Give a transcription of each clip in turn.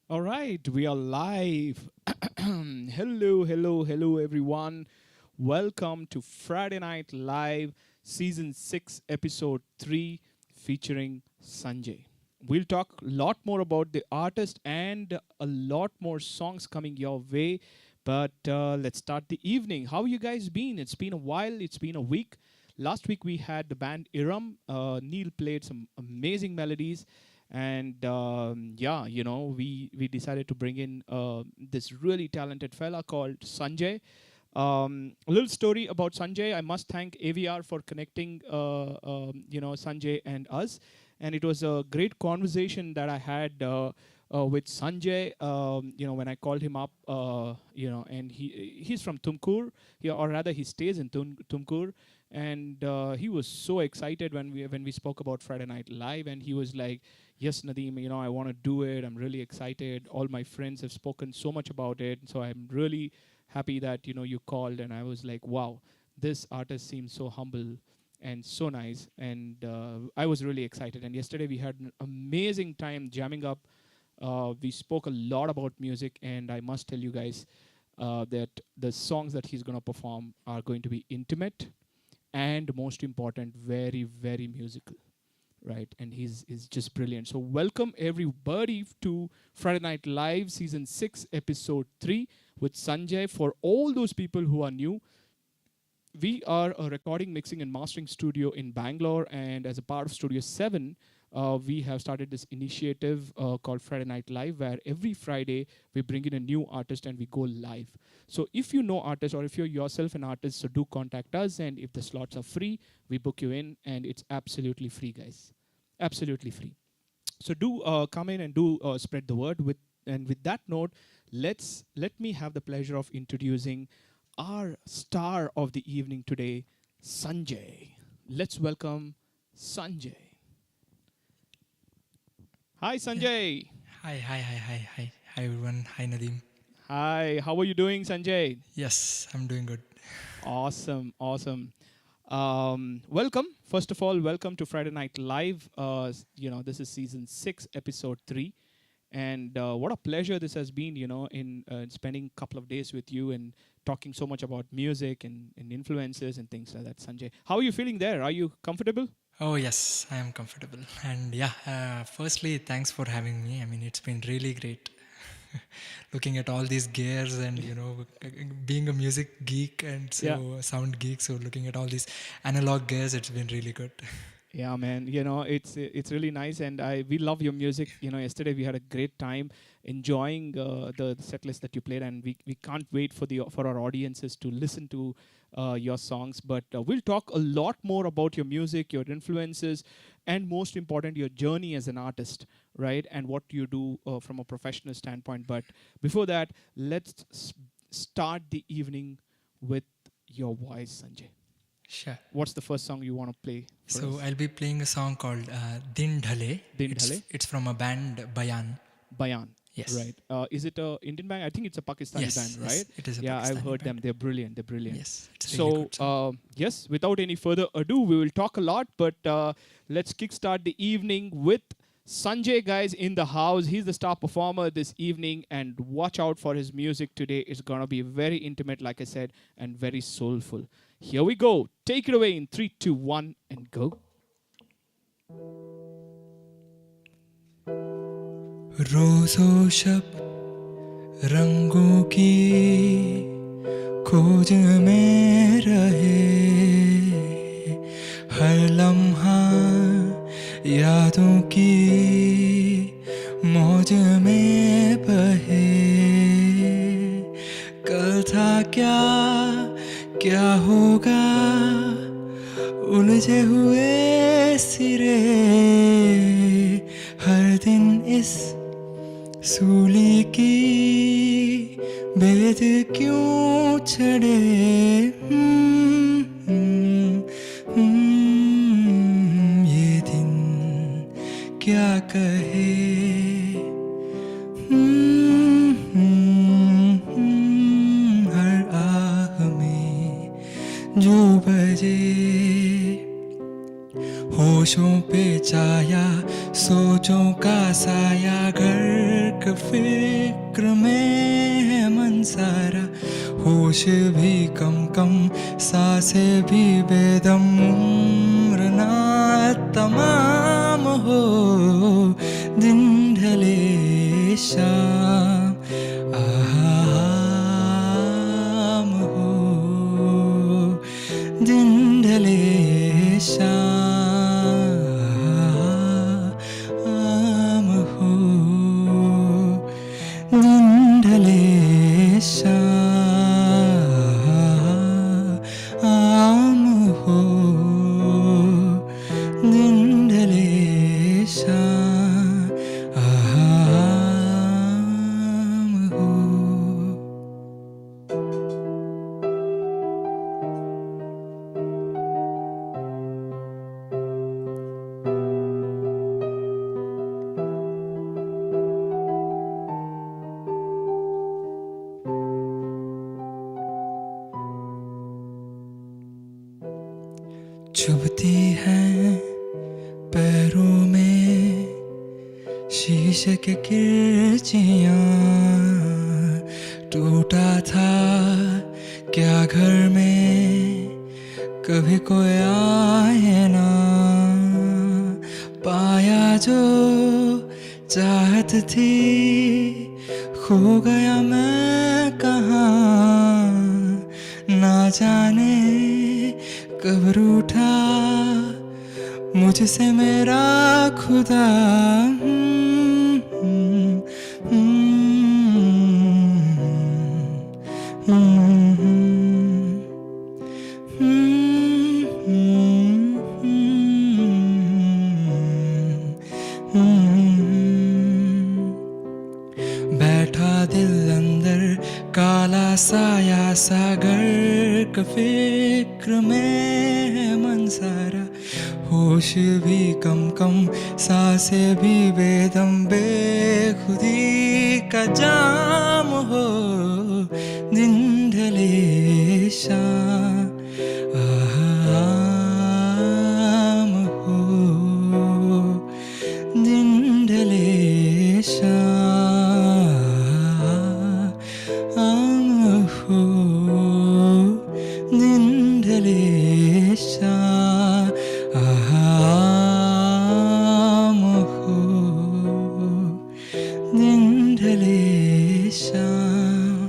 All right, we are live. Hello, everyone. Welcome to Friday Night Live, Season 6, Episode 3, featuring Sanjay. We'll talk a lot more about the artist and a lot more songs coming your way. But let's start the evening. How you guys been? It's been a while, it's been a week. Last week we had the band Iram. Neil played some amazing melodies and yeah, we decided to bring in this really talented fella called Sanjay. A little story about Sanjay. I must thank AVR for connecting Sanjay and us, and it was a great conversation that I had with Sanjay. When I called him up, and he's from Tumkur, or rather he stays in Tumkur, and he was so excited when we spoke about Friday Night Live, and he was like, yes, Nadeem, I want to do it. I'm really excited. All my friends have spoken so much about it. So I'm really happy that, you called. And I was like, wow, this artist seems so humble and so nice. And I was really excited. And yesterday we had an amazing time jamming up. We spoke a lot about music. And I must tell you guys that the songs that he's going to perform are going to be intimate and, most important, very, very musical. Right, and he's just brilliant. So welcome everybody to Friday Night Live Season 6 Episode 3 with Sanjay. For all those people who are new, we are a recording, mixing and mastering studio in Bangalore, and as a part of Studio 7, we have started this initiative called Friday Night Live, where every Friday we bring in a new artist and we go live. So if you know artists, or if you're yourself an artist, so do contact us, and if the slots are free, we book you in, and it's absolutely free, guys. Absolutely free. So do come in and do spread the word. With that note, let me have the pleasure of introducing our star of the evening today, Sanjay. Let's welcome Sanjay. Hi, Yeah. Sanjay. Hi everyone. Hi Nadeem. Hi, how are you doing, Sanjay? Yes, I'm doing good. Awesome. Welcome. First of all, welcome to Friday Night Live. This is season 6, episode 3. And what a pleasure this has been, in spending a couple of days with you and talking so much about music and influences and things like that, Sanjay. How are you feeling there? Are you comfortable? Oh yes, I am comfortable. And yeah, firstly, thanks for having me. I mean, it's been really great looking at all these gears and being a music geek and Yeah. so sound geek. So looking at all these analog gears, it's been really good. Yeah, man. It's really nice, and I we love your music. Yesterday we had a great time enjoying the set list that you played, and we can't wait for our audiences to listen to your songs. But we'll talk a lot more about your music, your influences, and most important, your journey as an artist, right? And what you do from a professional standpoint. But before that, let's start the evening with your voice, Sanjay. Sure. What's the first song you want to play for So us? I'll be playing a song called Din Dhale. Din It's Dhale? it's from a band Bayan. Bayan, Yes. right? Is it a Indian band? I think it's a Pakistani band, Yes. right? It is a Yeah, I've Pakistani heard them. band. They're brilliant. They're brilliant. Yes, it's a really So, good song. yes, without any further ado, we will talk a lot, but let's kickstart the evening with Sanjay, guys, in the house. He's the star performer this evening, and watch out for his music today. It's gonna be very intimate, like I said, and very soulful. Here we go. Take it away in 3, 2, 1, and go. रोज़ो शब रंगों की खोज में रहे, हर लम्हा यादों की मौज में बहे। कल था क्या क्या होगा उलझे हुए सिरे, हर दिन इस सूली की भेद क्यों चढ़े। ये दिन क्या कहे। हर आह में जो बजे होशों पे छाया सोचों का साया घर का फिक्र में है मन सारा, होश भी कम कम सांसें भी बेदम, उम्र ना तमाम हो, दिन ढले शाम आम हो, दिन ढले शाम हो, दिन ढले शाम हो, दिन ढले शाम हो. चुभती हैं पैरों में शीशे के किरचियाँ, टूटा था क्या घर में कभी कोई आए ना, पाया जो चाहत थी खो गया मैं कहाँ, ना जाने कब रूठा मुझसे मेरा खुदा. बैठा दिल अंदर काला साया सागर का फिक्र में है मन सारा, होश भी कम कम सांसें भी बेदम, बेखुदी का जाम हो, दिन ढले शाम हो, दिन ढले शाम हो, दिन ढले शाम हो, दिन ढले शाम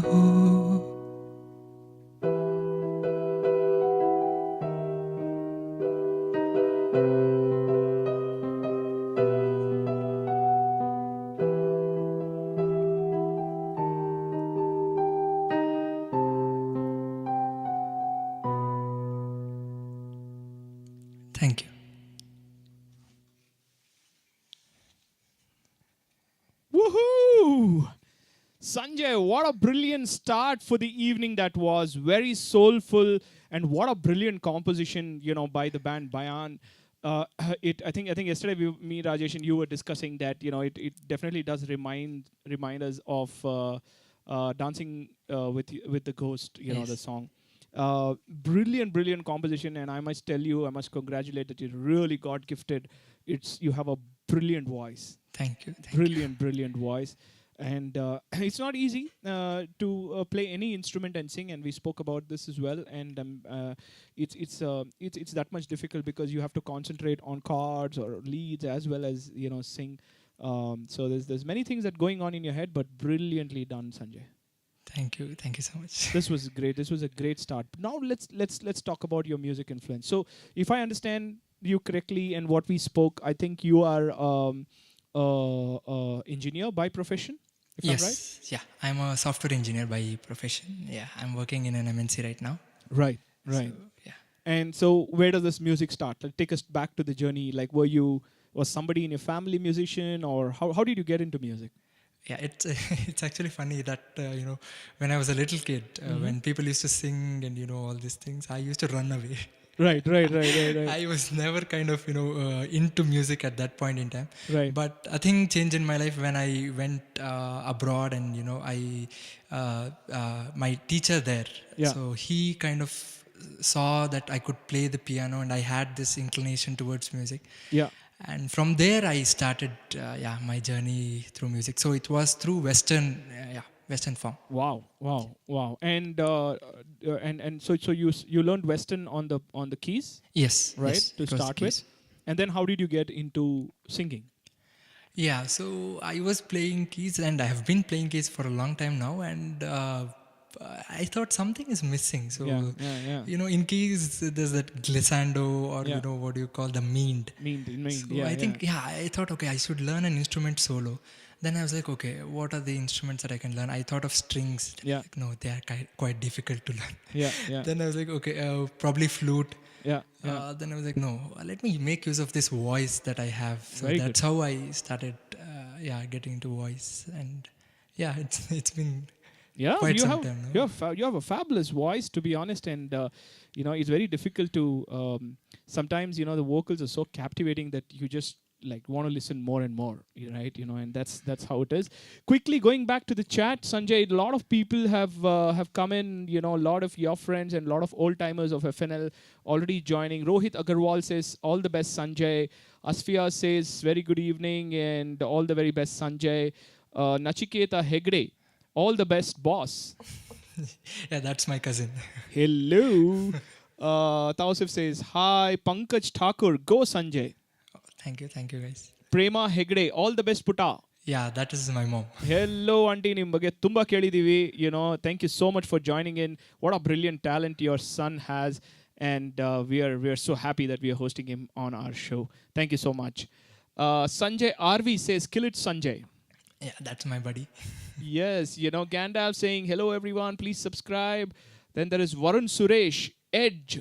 हो. Thank you. Woohoo! Sanjay, what a brilliant start for the evening that was. Very soulful, and what a brilliant composition, by the band Bayan. I think yesterday me, Rajesh, and you were discussing that, it definitely does remind us of dancing with the ghost, the Yes. song. Brilliant composition, and I must tell you, I must congratulate that you really got gifted. You have a brilliant voice. Thank you. Thank you. Brilliant voice, and it's not easy to play any instrument and sing, and we spoke about this as well. And it's that much difficult because you have to concentrate on chords or leads as well as sing. So there's many things that going on in your head, but brilliantly done, Sanjay. Thank you. Thank you so much. This was great. This was a great start. Now let's talk about your music influence. So if I understand you correctly and what we spoke, I think you are engineer by profession. If I'm right. Yes. Yeah. I'm a software engineer by profession. Yeah. I'm working in an MNC right now. Right. So, yeah. And so where does this music start? Like, take us back to the journey. Like, was somebody in your family musician, or how did you get into music? Yeah, it's it's actually funny that when I was a little kid, when people used to sing and all these things, I used to run away. Right. I was never kind of into music at that point in time. Right. But a thing changed in my life when I went abroad, and I my teacher there. Yeah. So he kind of saw that I could play the piano and I had this inclination towards music. Yeah. And from there I started my journey through music. So it was through Western form. Wow. And so you learned Western on the keys, Yes, right? yes, To it was the start with. case. And then how did you get into singing? Yeah, so I was playing keys and I have been playing keys for a long time now, and I thought something is missing. So, Yeah. in keys there's that glissando, or Yeah. what do you call the meaned. Mean. So I thought, okay, I should learn an instrument solo. Then I was like, okay, what are the instruments that I can learn? I thought of strings. Yeah. Like, no, they are quite difficult to learn. Yeah. Then I was like, okay, probably flute. Yeah. Then I was like, no, let me make use of this voice that I have. So Very that's good. how I started, getting into voice. And it's been Yeah, quite some time now. you have a fabulous voice, to be honest, and it's very difficult to sometimes the vocals are so captivating that you just like want to listen more and more, right? And that's how it is. Quickly going back to the chat, Sanjay, a lot of people have come in. A lot of your friends and a lot of old timers of FNL already joining. Rohit Agarwal says all the best, Sanjay. Asfia says very good evening and all the very best, Sanjay. Nachiketa Hegde, all the best, boss. Yeah, that's my cousin. Hello. Tausif says, hi. Pankaj Thakur, go Sanjay. Thank you guys. Prema Hegde, all the best, Puta. Yeah, that is my mom. Hello, auntie. ನಿಮ್ಮ ಬಗ್ಗೆ ತುಂಬಾ ಕೇಳಿದೀವಿ. Thank you so much for joining in. What a brilliant talent your son has, and we are so happy that we are hosting him on our show. Thank you so much. Sanjay RV says, kill it, Sanjay. Yeah, that's my buddy. Yes, Gandalf saying, hello everyone, please subscribe. Then there is Varun Suresh, Edge.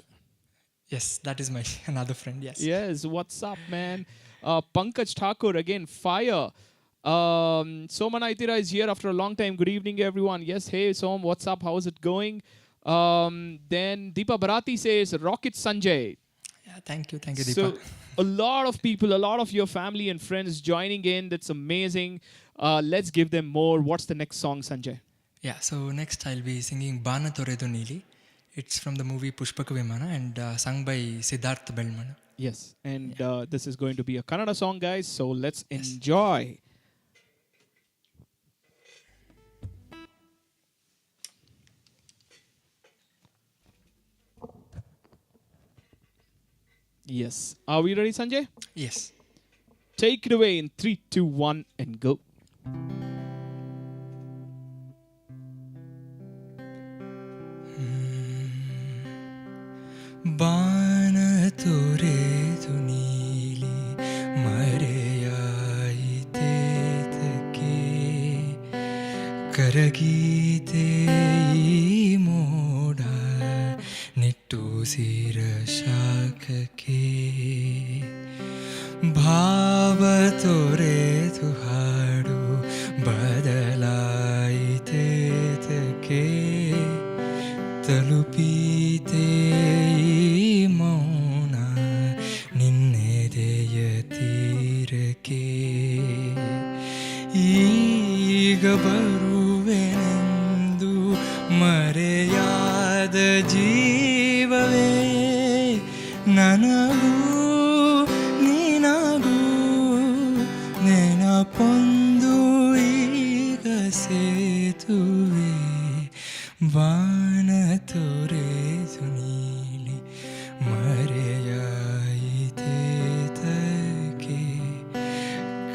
Yes, that is my another friend, yes. Yes, what's up, man? Pankaj Thakur, again, fire. Somana Itira is here after a long time. Good evening, everyone. Yes, hey, Som, what's up? How's it going? Then Deepa Bharati says, Rocket Sanjay. Yeah, thank you, Deepa. So, a lot of people, a lot of your family and friends joining in. That's amazing. Let's give them more. What's the next song, Sanjay? Yeah, so next I'll be singing Bana Toredu Neeli. It's from the movie Pushpaka Vimana and sung by Siddharth Belmana. Yes, and this is going to be a Kannada song, guys. So let's enjoy. Yes. Are we ready, Sanjay? Yes. Take it away in 3, 2, 1 and go. ಬಾನ ತೊರೆದು ನೀಲಿ ಮರೆಯಾಯಿತೇತಕ್ಕೆ ಕರಗೀತೆ ಈ ಮೋಡ ನಿಟ್ಟುಸಿರ ಶಾಖಕ್ಕೆ ಭಾವ ತೊರೆದು ಹಾಡು ಬದಲಾಯಿತೇತಕ್ಕೆ ತಲುಪೀತೆ ಮೌನ ನಿನ್ನೆದೆಯ ತೀರಕ್ಕೆ ಈಗ ಬರುವೆನೆಂದು ಮರೆಯಾದ ಜೀವವೇ ನನಗೂ ನಿನಗೂ ನೆನಪೊಂದು ಈಗ ಸೇತುವೆ ಬಾನ ತೊರೆದು ನೀಲಿ ಮರೆಯಾಯಿತೇತಕ್ಕೆ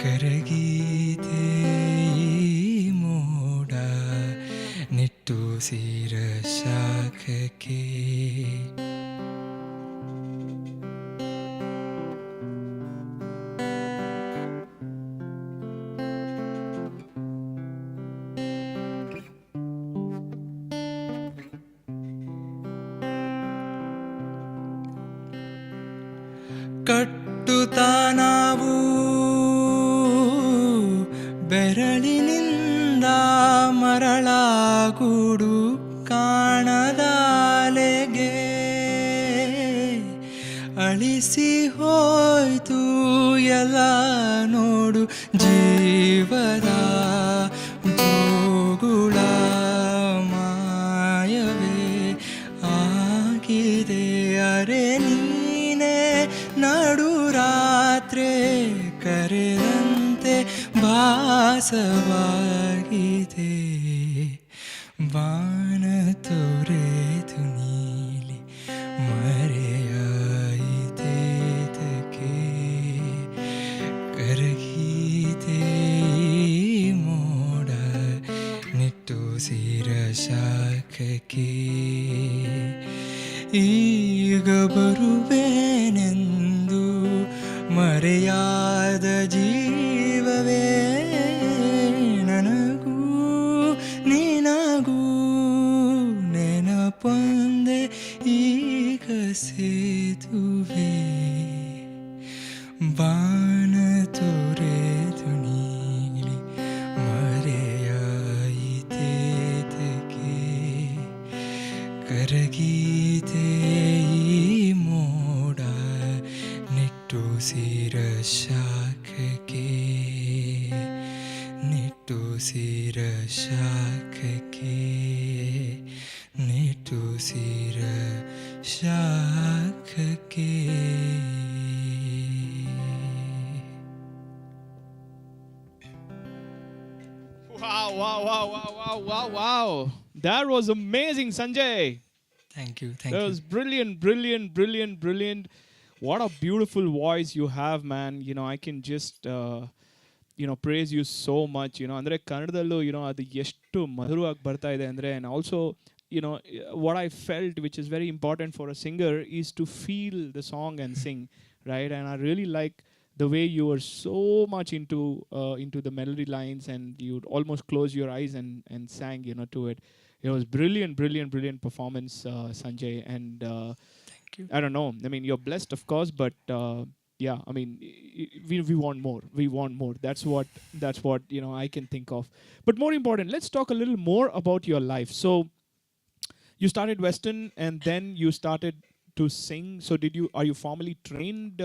ಕರಗೀತೆ ಈ ಮೋಡ ನಿಟ್ಟುಸಿರ ಶಾಖಕ್ಕೆ ಕಟ್ಟುತ್ತಾ ನಾವು ಬೆರಳಿನಿಂದ ಮರಳಾಗೂಡು ಕಾಣದಾಲೆಗೆ ಅಳಿಸಿ ಹೋಯ್ತು ಎಲ್ಲ ನೋಡು ಜೀವದ ಜೋಗುಳ ಮಾಯವೇ ಆಗಿ ರಾತ್ರಿ ಕರೆದಂತೆ ಭಾಸವಾಗಿದೆ ಬಾನ ತೊರೆದು ನೀಲಿ ಮರೆಯಾಯಿತೇತಕ್ಕೆ ಕರಗೀತೆ ಮೋಡ ನಿಟ್ಟುಸಿರ ಶಾಖಕ್ಕೆ ಈಗ ಬರುವೆನೆಂದು ಮರೆಯಾದ ಜೀವವೇ ನನಗೂ ನಿನಗೂ ನೆನಪೊಂದೆ ಈಗ ಸೇತುವೆ ಬಾನ ತೊರೆದು ನೀಲಿ ಮರೆಯಾಯಿತೇತಕ್ಕೆ ಕರಗೀತೆ ಈ ಮೋಡ ನಿಟ್ಟುಸಿರ ಶಾಖಕ್ಕೆ ನಿಟ್ಟುಸಿರ ಶಾಖಕ್ಕೆ ನಿಟ್ಟುಸಿರ ಶಾಖಕ್ಕೆ Wow. That was amazing, Sanjay. Thank you. That was brilliant. What a beautiful voice you have, man. I can just, praise you so much. Andre Kannadallu, adu eshtu madhurವಾಗಿ ಬರ್ತಾ ಇದೆ ಅಂದ್ರೆ, and also, what I felt, which is very important for a singer, is to feel the song and sing, right? And I really like the way you were so much into the melody lines, and you'd almost close your eyes and sang, to it. It was brilliant performance, Sanjay. And Thank you. I don't know. I mean, you're blessed, of course, but yeah. I mean, we want more. We want more. That's what I can think of. But more important, let's talk a little more about your life. So, you started Western, and then you started to sing. So, are you formally trained,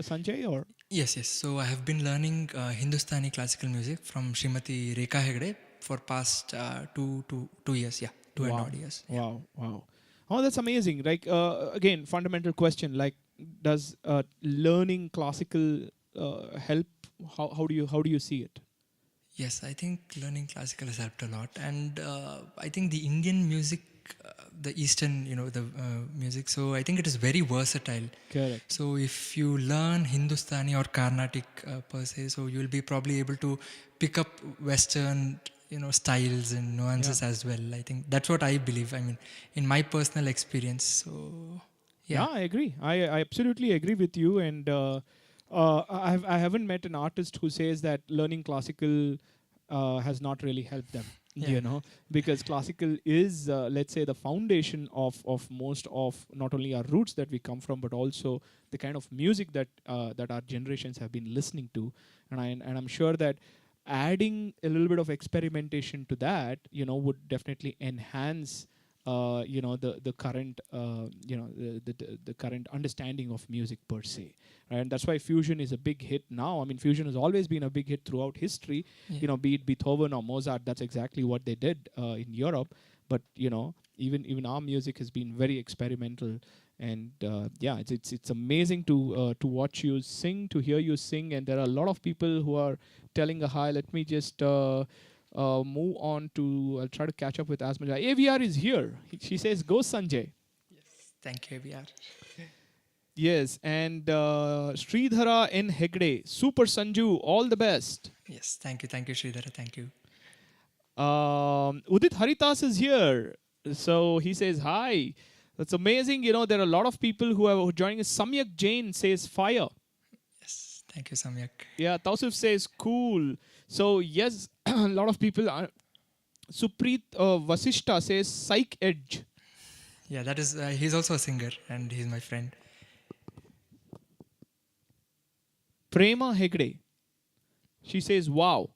Sanjay, or? Yes. So I have been learning Hindustani classical music from Srimati Rekha Hegde for past 2 years. Yeah, 2.5 years. Wow. Oh, that's amazing. Like, again, fundamental question. Like, does learning classical help? How do you see it? Yes, I think learning classical has helped a lot, and I think the Indian music, the Eastern, the music. So I think it is very versatile. Correct. So if you learn Hindustani or Carnatic per se, so you will be probably able to pick up Western, styles and nuances as well. I think that's what I believe. I mean, in my personal experience. So yeah, I agree. I absolutely agree with you. And I haven't met an artist who says that learning classical has not really helped them. Yeah. Because classical is, let's say, the foundation of most of not only our roots that we come from, but also the kind of music that our generations have been listening to. And I'm sure that adding a little bit of experimentation to that, would definitely enhance the current the current understanding of music per se, right? And that's why fusion is a big hit now. I mean, fusion has always been a big hit throughout history. Be it Beethoven or Mozart, that's exactly what they did in Europe. But even our music has been very experimental. And it's amazing to watch you sing, to hear you sing. And there are a lot of people who are telling a hi. Let me just move on to, I'll try to catch up with as much. AVR is here. She says, go Sanjay. Yes, thank you, AVR. Yes, and Sridhara N. Hegde, Super Sanju, all the best. Yes, thank you, Sridhara, thank you. Udit Haritas is here. So he says, hi. That's amazing. There are a lot of people who are joining us. Samyak Jain says, fire. Yes, thank you, Samyak. Yeah, Tausif says, cool. So, yes, a lot of people are. Supreet Vasishta says, psych edge. Yeah, that is, he's also a singer and he's my friend. Prema Hegde. She says, wow.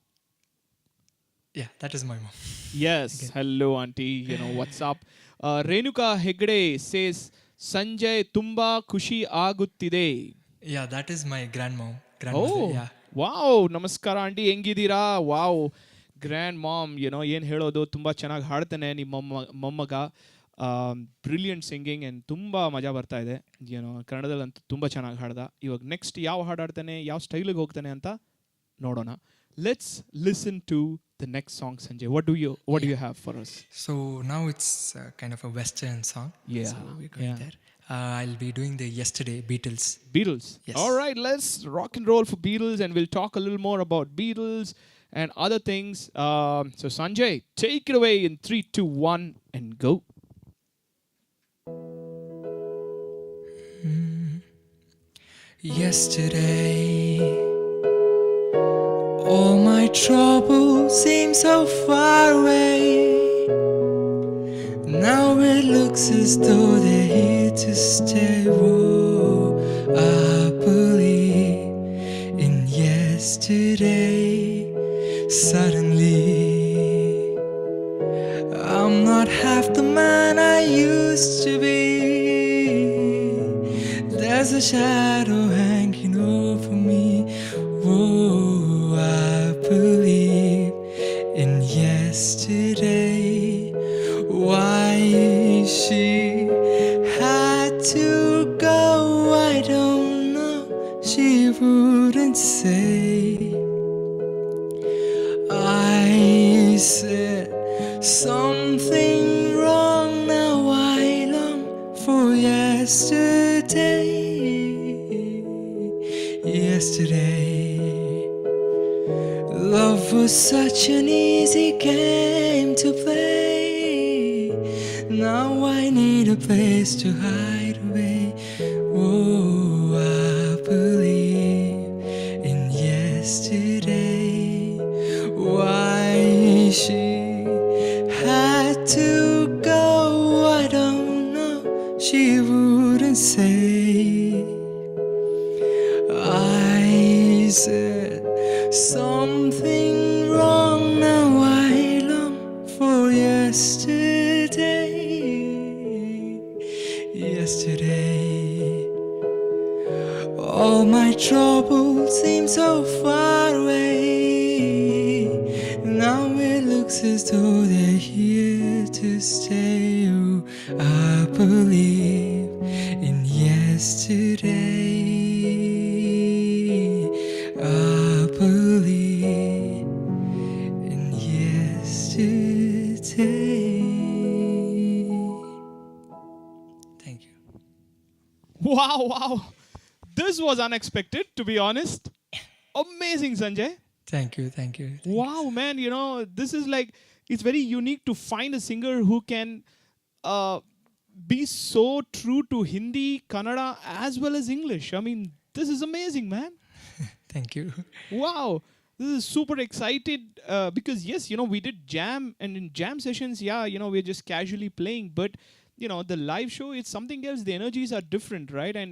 Yeah, that is my mom. Yes. Again. Hello, auntie. What's up? Renuka Hegde says, Sanjay, tumba kushi aguttide. Yeah, that is my grandmother. Oh, yeah. Wow. Namaskara, auntie. Engidira. Wow. Grandmom, ಏನು ಹೇಳೋದು, ತುಂಬ ಚೆನ್ನಾಗಿ ಹಾಡ್ತಾನೆ ನಿಮ್ಮ ಮೊಮ್ಮಗ. Brilliant singing and ತುಂಬ ಮಜಾ ಬರ್ತಾ ಇದೆ. ಕನ್ನಡದಲ್ಲಂತೂ ತುಂಬ ಚೆನ್ನಾಗಿ ಹಾಡ್ದ. ಇವಾಗ ನೆಕ್ಸ್ಟ್ ಯಾವ ಹಾಡು ಹಾಡ್ತಾನೆ, ಯಾವ ಸ್ಟೈಲಿಗೆ ಹೋಗ್ತಾನೆ ಅಂತ ನೋಡೋಣ. Let's listen to the next song. Sanjay, what do you have for us? So now it's kind of a Western song. Yeah, So we're going yeah. there. I'll be doing the Yesterday Beatles. Beatles. Yes. All right, let's rock and roll for Beatles, and we'll talk a little more about Beatles and other things. So Sanjay, take it away in 3, 2, 1, and go. Yesterday, all my troubles seem so far away. Now it looks as though they're here to stay. Whoa, I believe in yesterday. Suddenly, I'm not half the man I used to be. There's a shadow hanging over me. Whoa, I believe in yesterday. Why she had to go, I don't know. She wouldn't say. I said something wrong, now I long for yesterday. Yesterday, love was such an easy game to play. Now I need a place to hide away. Oh, I believe in yesterday. Why she had to go, I don't know. She wouldn't say. I said something wrong, now I long for yesterday. Yesterday, all my troubles seem so far away. Now it looks as though they're here to stay. Oh, I believe in yesterday. I believe in yesterday. Thank you. Wow. This was unexpected, to be honest. Amazing, Sanjay. Thank you. Wow, man, this is like, it's very unique to find a singer who can be so true to Hindi, Kannada, as well as English. I mean, this is amazing, man. Thank you. Wow. This is super excited because, yes, we did jam, and in jam sessions, we're just casually playing. But, the live show, it's something else. The energies are different, right? And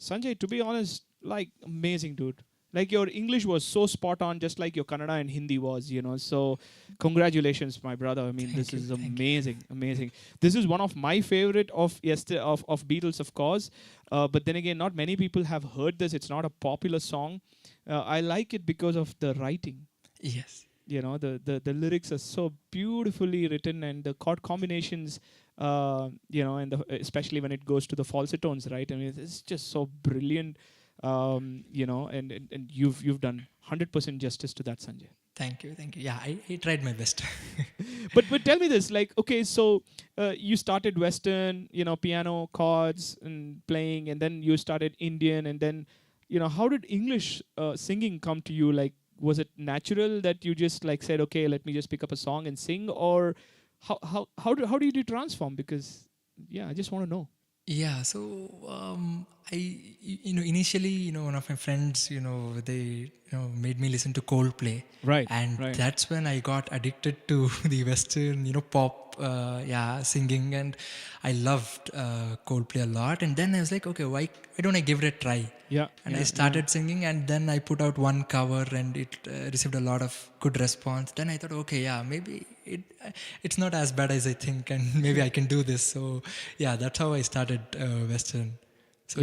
Sanjay, to be honest, like, amazing, dude. Like, your English was so spot on, just like your Kannada and Hindi was, So, congratulations, my brother. I mean, this is amazing. This is one of my favorite of Beatles, of course. But then again, not many people have heard this. It's not a popular song. I like it because of the writing. Yes. The lyrics are so beautifully written, and the chord combinations, and especially when it goes to the falsetones, right? I mean, it's just so brilliant. And you've done 100% justice to that, Sanjay. Thank you. Yeah, I tried my best. but tell me this, like, okay, so you started Western, piano chords and playing, and then you started Indian, and then, how did English singing come to you? Like, was it natural that you just like said, okay, let me just pick up a song and sing, or how did you transform? Because I just want to know. Yeah, so I initially one of my friends they made me listen to Coldplay, Right, and right. that's when I got addicted to the Western pop singing, and I loved Coldplay a lot. And then I was like, okay, why don't I give it a try? And I started singing, and then I put out one cover, and it received a lot of good response. Then I thought, okay, maybe it's not as bad as I think, and maybe I can do this. So that's how I started Western. So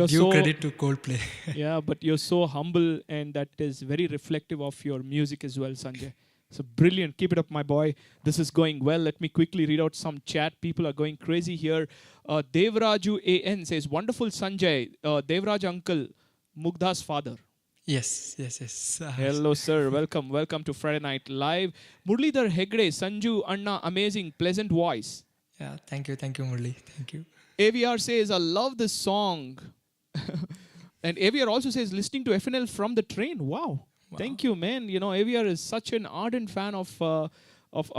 due credit to Coldplay. Yeah, but you're so humble, and that is very reflective of your music as well, Sanjay. So brilliant. Keep it up, my boy. This is going well. Let me quickly read out some chat. People are going crazy here. Devraju AN says, wonderful Sanjay. Devraj uncle, Mugdha's father. Yes, yes, yes. Hello, sir. Welcome. Welcome to Friday Night Live. Murlidhar Hegde, Sanju, Anna, amazing, pleasant voice. Yeah, thank you, Murli. Thank you. AVR says, I love this song. And AVR also says, listening to FNL from the train. Wow. Thank you, man. You know, AVR is such an ardent fan of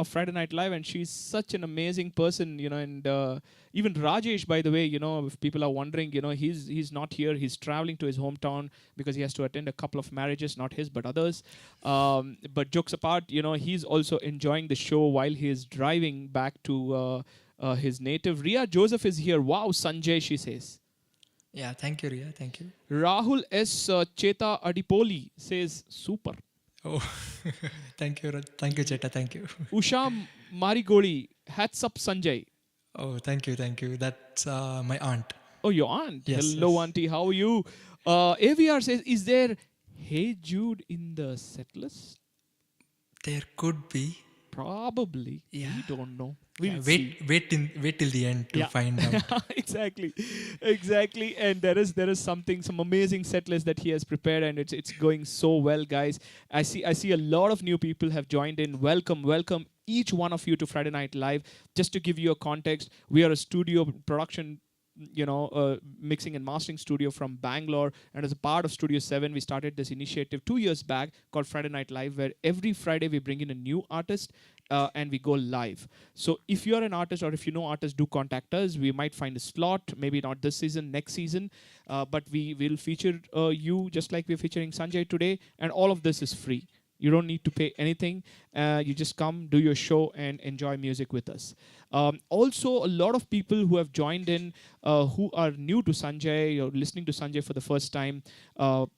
Friday Night Live, and she's such an amazing person, you know. And even Rajesh, by the way, you know, if people are wondering, you know, he's not here. He's traveling to his hometown because he has to attend a couple of marriages, not his, but others. But jokes apart, you know, he's also enjoying the show while he is driving back to his native. Ria Joseph is here. Wow, Sanjay, she says. Yeah, thank you, Ria. Thank you. Rahul S. Cheta Adipoli says, super. Oh, thank you, Cheta. Thank you. Usha Marigoli, hats up, Sanjay. Oh, thank you. That's my aunt. Oh, your aunt. Yes, Hello, yes. auntie. How are you? AVR says, is there Hey Jude in the set list? There could be. Probably. Yeah. We don't know. Yeah, We'll see. wait till the end to find out. Exactly. And there is some amazing set list that he has prepared, and it's going so well, guys. I see a lot of new people have joined in. Welcome each one of you to Friday Night Live. Just to give you a context, we are a studio production, you know, mixing and mastering studio from Bangalore, and as a part of Studio 7, we started this initiative 2 years back called Friday Night Live, where every Friday we bring in a new artist and we go live. So if you're an artist, or if you know artists, do contact us. We might find a slot, maybe not this season, next season, but we will feature you just like we're featuring Sanjay today, and all of this is free. You don't need to pay anything. You just come, do your show, and enjoy music with us. Also, a lot of people who have joined in who are new to Sanjay or listening to Sanjay for the first time,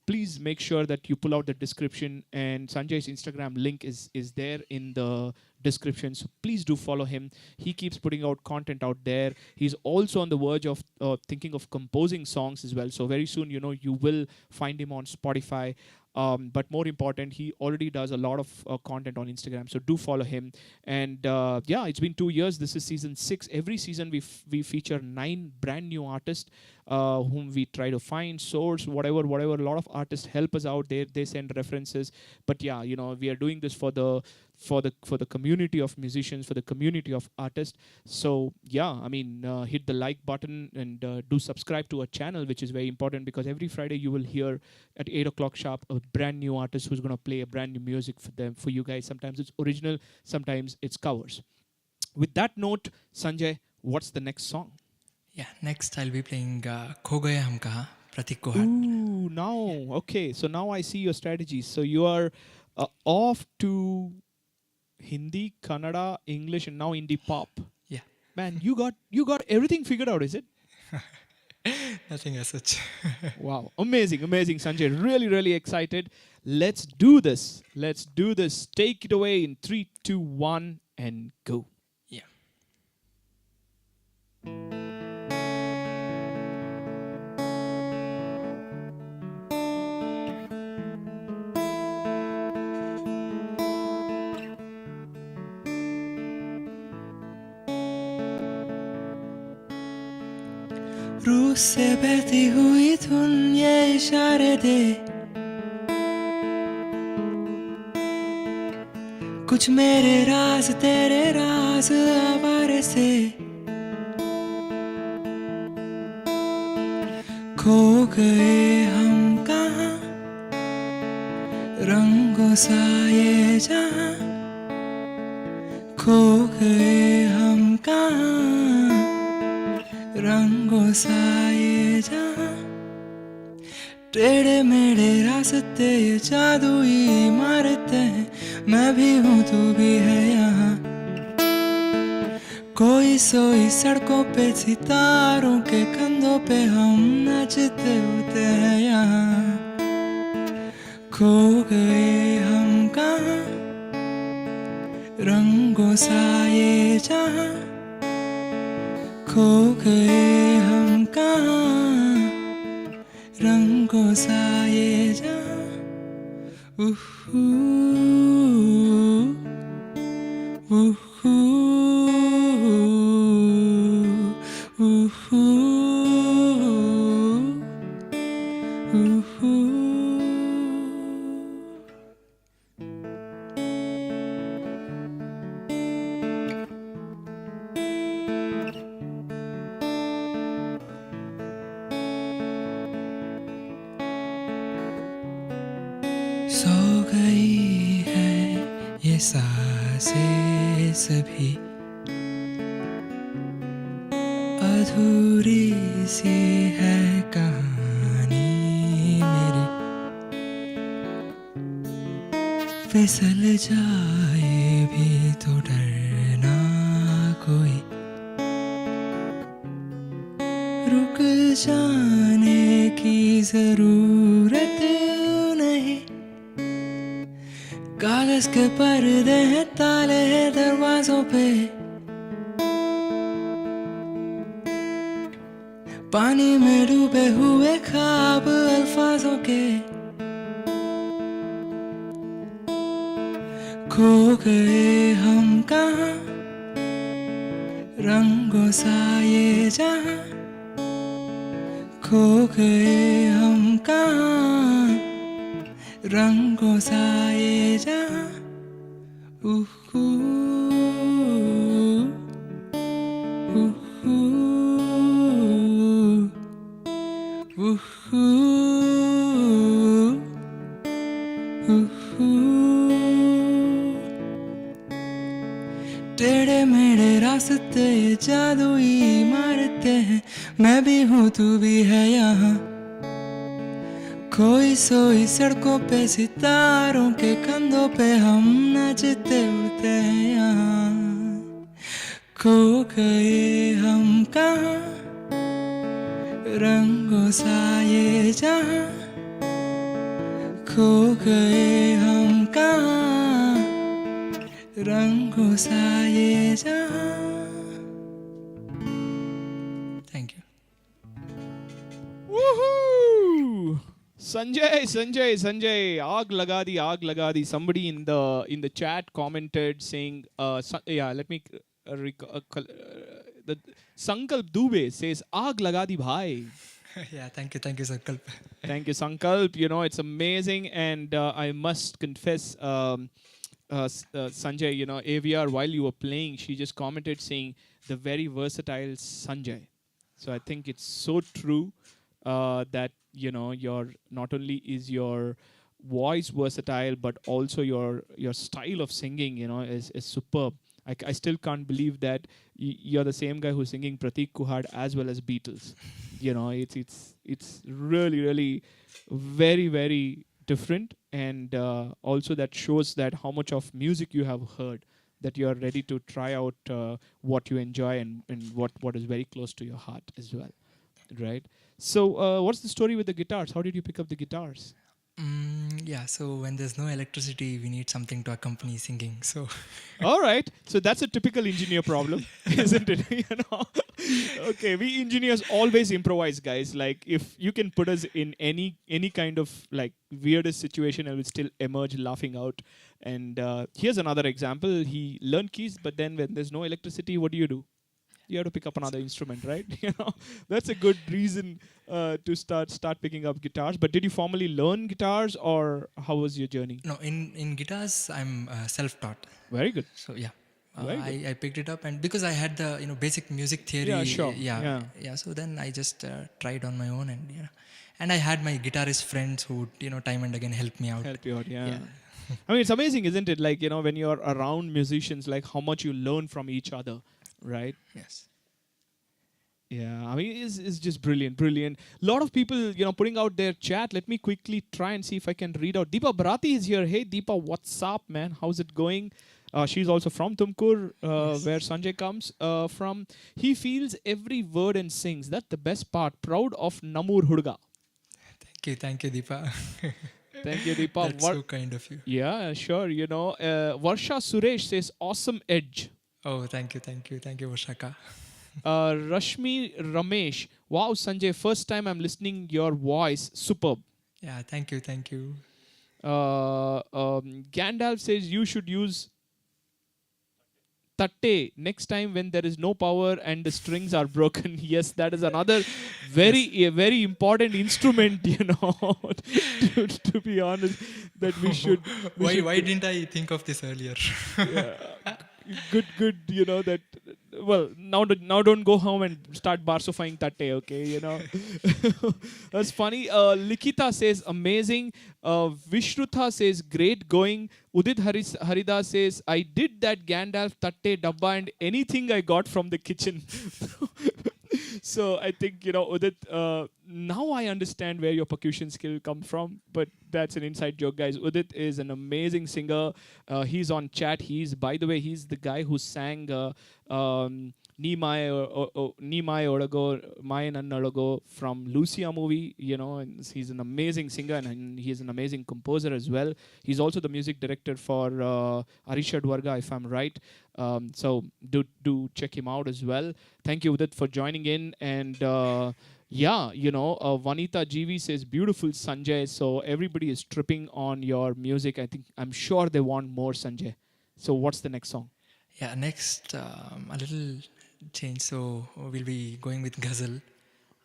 please make sure that you pull out the description, and Sanjay's Instagram link is there in the description. So please do follow him. He keeps putting out content out there. He's also on the verge of thinking of composing songs as well. So very soon, you know, you will find him on Spotify. But more important, he already does a lot of content on Instagram. So do follow him. And yeah, it's been 2 years. This is season 6. Every season we feature 9 brand new artists whom we try to find, source, whatever. A lot of artists help us out. They send references. But yeah, you know, we are doing this for the community of musicians, for the community of artists. So yeah, I mean, hit the like button and do subscribe to our channel, which is very important, because every Friday you will hear at 8 o'clock sharp a brand new artist who's going to play a brand new music for you guys. Sometimes it's original, sometimes it's covers. With that note, Sanjay, what's the next song? Yeah, next I'll be playing Kho Gaya Hum Kahan, Pratik Kuhad. Ooh, now, okay. So now I see your strategies. So you are off to Hindi, Kannada, English, and now indie pop. Yeah. Man, you got everything figured out, is it? Nothing as such. Wow. Amazing, Sanjay. Really excited. Let's do this. Take it away in 3, 2, 1, and go. Yeah. रूह से बहती हुई धुन ये इशारे दे, कुछ मेरे राज तेरे राज आवारे से खो गए हम कहाँ, रंगों सा ये जहाँ खो गए हम कहाँ, रंगों सा ये जहाँ टेढ़े मेढ़े रास्ते ये जादुई इमारतें हैं, मैं भी हूँ तू भी है यहाँ, कोई सोई सड़कों पे सितारों के कंधों पे हम नाचते होते हैं यहाँ, खो गए हम कहाँ, रंगों सा ये जहाँ खो गए हम कहाँ, रंगों सा ये जहाँ सो गई है ये सांसें सभी, अधूरी सी है कहानी मेरी, फिसल जाए भी तो डरना कोई, रुक जाने की जरूरत नहीं, कागज के पर्दे हैं, ताले हैं दरवाजों पे, पानी में डूबे हुए ख्वाब अल्फाजों के, खो गए हम कहाँ, रंगों सा ये जहाँ, खो गए हम कहाँ, रंगों सा ये जहाँ, उहू, उहू, उहू, उहू। टेढ़े मेढ़े रास्ते जादुई मारते हैं, मैं भी हूँ तू भी है यहाँ, खोई सोई सड़कों पे सितारों के कंधों पे हम नाचते उड़ते हैं यहाँ, खो गए हम कहाँ, रंगों सा ये जहाँ, खो गए हम कहाँ, रंगों सा ये जहाँ। Thank you. Woohoo! Sanjay, aag laga di. Somebody in the chat commented saying, yeah, let me the Sankalp Dubey says, aag laga di bhai. Yeah, thank you, Sankalp. Thank you, Sankalp. You know, it's amazing, and I must confess, Sanjay, you know, AVR, while you were playing, she just commented saying, the very versatile Sanjay. So I think it's so true that, you know, your not only is your voice versatile, but also your style of singing, you know, is superb. I still can't believe that you're the same guy who's singing Pratik Kuhad as well as Beatles. You know, it's really very, very different, and also that shows that how much of music you have heard, that you are ready to try out what you enjoy, and what is very close to your heart as well, right? So what's the story with the guitars? How did you pick up the guitars? Yeah, so when there's no electricity, we need something to accompany singing. So, All right. So that's a typical engineer problem, isn't it? You know. Okay, we engineers always improvise, guys. Like if you can put us in any kind of like weirdest situation, I will still emerge laughing out. And here's another example. He learned keys, but then when there's no electricity, what do? You have to pick up another instrument, right? You know, that's a good reason to start picking up guitars. But did you formally learn guitars, or how was your journey? no, in guitars, I'm self-taught. Very good. So yeah, Very good. I picked it up, and because I had the basic music theory, Yeah, sure. yeah, Yeah. So then I just tried on my own, and and I had my guitarist friends who would time and again help me out. Help you out, yeah. Yeah. I mean, it's amazing, isn't it? Like, you know, when you're around musicians, like how much you learn from each other, right? Yes. Yeah, I mean, it's just brilliant. A lot of people, you know, putting out their chat. Let me quickly try and see if I can read out. Deepa Bharati is here. Hey, Deepa, what's up, man? How's it going? She's also from Tumkur, Yes. where Sanjay comes from. He feels every word and sings. That's the best part. Proud of Namur Hudga. Thank you, Deepa. Thank you, Deepa. That's so kind of you. Yeah, sure. You know, Varsha Suresh says, awesome edge. Oh, thank you, Vashaka. Rashmi Ramesh, wow, Sanjay, first time I'm listening your voice, superb. Yeah, thank you. Gandalf says you should use tatte next time when there is no power and the strings are broken. Yes, that is another Yes. very important instrument, to be honest, that we Why should didn't I think of this earlier? yeah, good, that well, now don't go home and start barsofying tatte, okay, that's funny. Likita says amazing. Vishrutha says great going. Udit Haridas says I did that Gandalf tatte dabba and anything I got from the kitchen. So I think, Udit, now I understand where your percussion skill come from, but that's an inside joke, guys. Udit is an amazing singer. He's on chat. By the way, he's the guy who sang Ni Mai Odago, Mai Nannalogo from Lucia movie, and he's an amazing singer, and he's an amazing composer as well. He's also the music director for Arishad Varga, if I'm right. So do check him out as well. Thank you, Udit, for joining in. And Vanita GV says, beautiful Sanjay. So everybody is tripping on your music. I'm sure they want more, Sanjay. So what's the next song? Yeah, next, a little change. So we'll be going with Ghazal.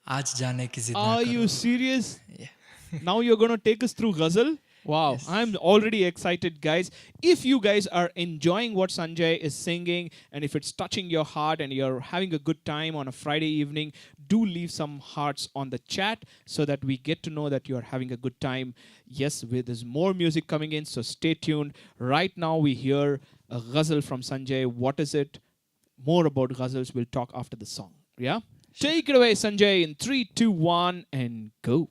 Aaj jaane ki zid na Are karo. you serious? Yeah. Now you're going to take us through Ghazal? Wow, Yes. I'm already excited, guys. If you guys are enjoying what Sanjay is singing, and if it's touching your heart and you're having a good time on a Friday evening, do leave some hearts on the chat so that we get to know that you're having a good time. Yes, there's more music coming in, so stay tuned. Right now, we hear a Ghazal from Sanjay. What is it? More about Ghazals we'll talk after the song. Yeah? Take it away, Sanjay, in 3, 2, 1, and go.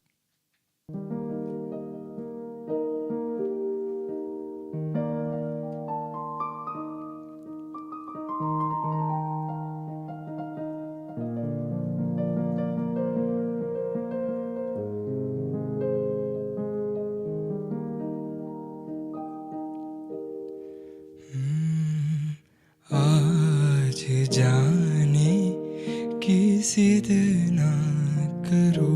आज जाने की जिद ना करो,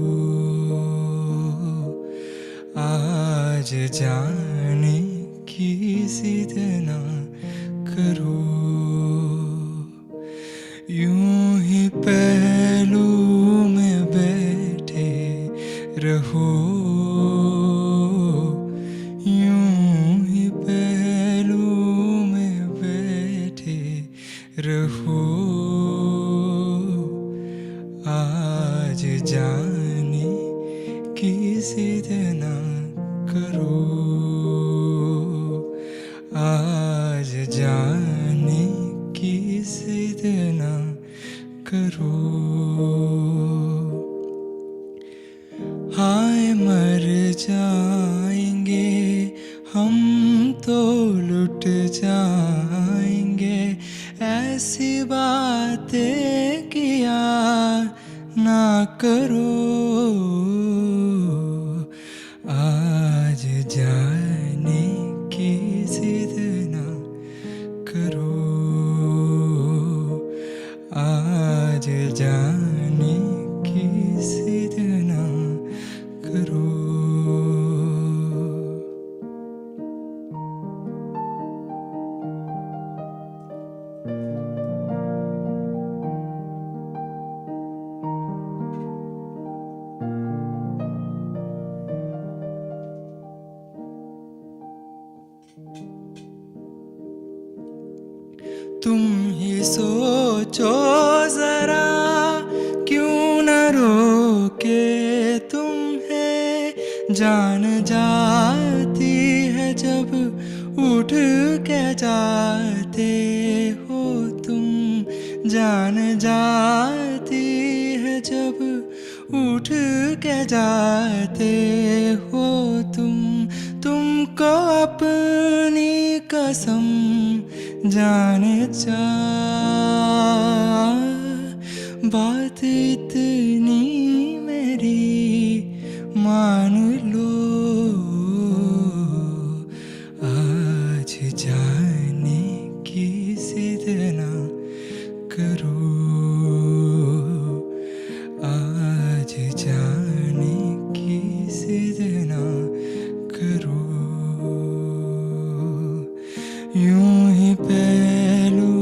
आज जाने की जिद ना करो, यूं ही पहलू में बैठे रहो, यूं ही पहलू में बैठे रहो, आज जाने की जिद ना करो, आज जाने की जिद ना करो, हाय मर जाएंगे हम तो लुट जाएंगे, ऐसी बातें किया ना करो, आज जाने की जिद ना करो, आज जाने की जिद ना करो. तुम ही सोचो जरा क्यों न रोके तुम्हें, जान जाती है जब उठ के जाते हो तुम, जान जाती है जब उठ के जाते हो तुमको अपनी कसम जाने जा, बात इतनी मेरी मान लो, आज जाने की जिद ना करो, आज जाने की जिद ना करो, यूं ही पहलू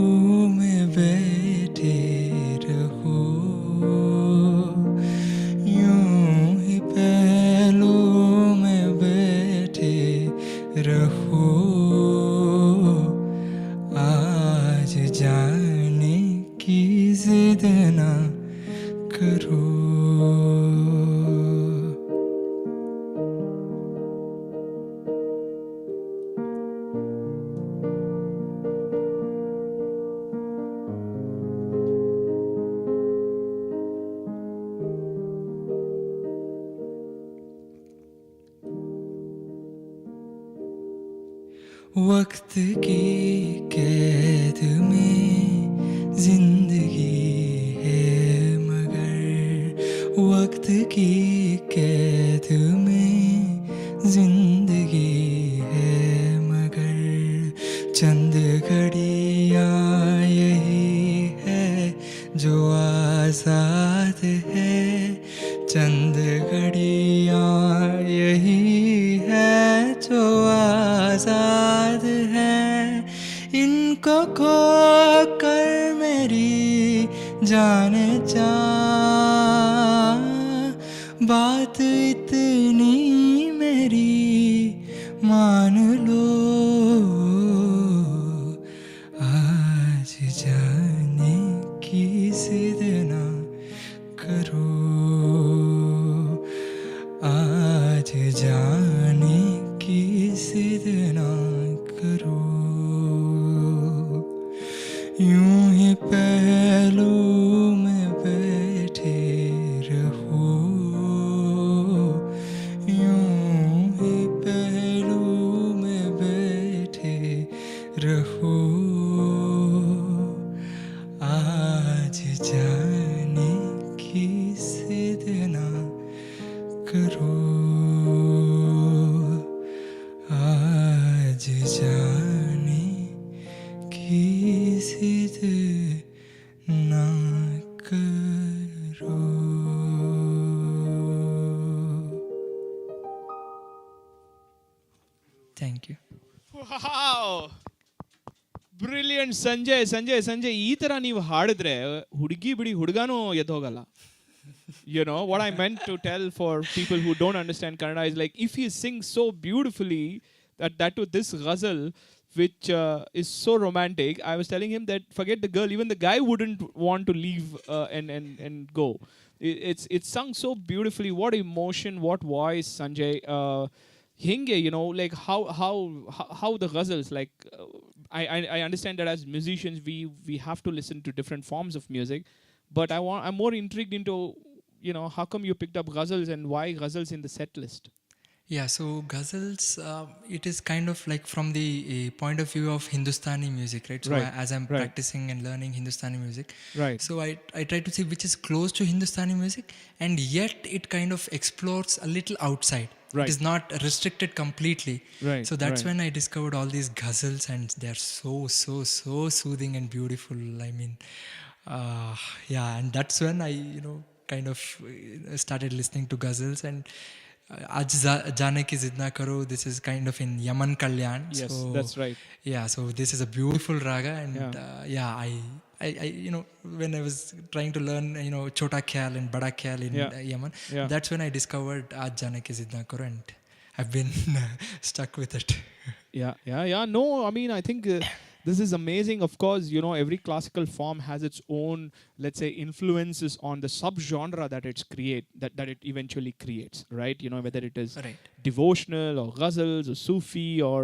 वक्त की कैद में जिंदगी है मगर वक्त की कैद में जिंदगी है मगर चंद घड़ियाँ यही है जो आज़ाद है चंद घड़ियाँ यही है जो आज़ाद है इनको खो कर मेरी जान जा बात इतनी मेरी मान लो आज जाने की जिद ना करो आज जाने की जिद ना करो यूं ही पहलू में बैठे रहो यूं ही पहलू में बैठे रहो आज जाने की जिद ना करो आज जाने की जिद ना करो thank you Wow! Brilliant, Sanjay, Sanjay, Sanjay. ಈ ತರ ನೀವು ಹಾಡಿದ್ರೆ ಹುಡುಗಿ ಬಿಡಿ ಹುಡುಗಾನು ಎದ್ದೋಗಲ್ಲ. You know what I meant to tell for people who don't understand Kannada is like if he sings so beautifully that to this ghazal which is so romantic. I was telling him that forget the girl, even the guy wouldn't want to leave and go. It's sung so beautifully. What emotion, what voice, Sanjay. Hinge, you know, like how the ghazals, like I understand that as musicians we have to listen to different forms of music, but I'm more intrigued into, you know, how come you picked up ghazals and why ghazals in the set list? Yeah, so ghazals, it is kind of like from the point of view of Hindustani music, right? So Right, as I'm right. practicing and learning Hindustani music, Right. so I try to see which is close to Hindustani music, and yet it kind of explores a little outside. Right. It is not restricted completely. Right, So that's right. when I discovered all these ghazals, and they're so soothing and beautiful. I mean, yeah, and that's when I, you know, kind of started listening to ghazals and. Aaj jaane ki zid na karo. This is kind of in Yaman Kalyan. Yes, So, that's right. Yeah, so this is a beautiful raga, and Yeah. I, you know, when I was trying to learn, you know, Chota Khyal and Bada Khyal in Yaman, Yeah. that's when I discovered Aaj jaane ki zid na karo, and I've been stuck with it. Yeah. No, I mean, I think this is amazing. Of course, you know, every classical form has its own, let's say, influences on the subgenre that that it eventually creates, right? You know, whether it is Right. devotional or ghazals or Sufi or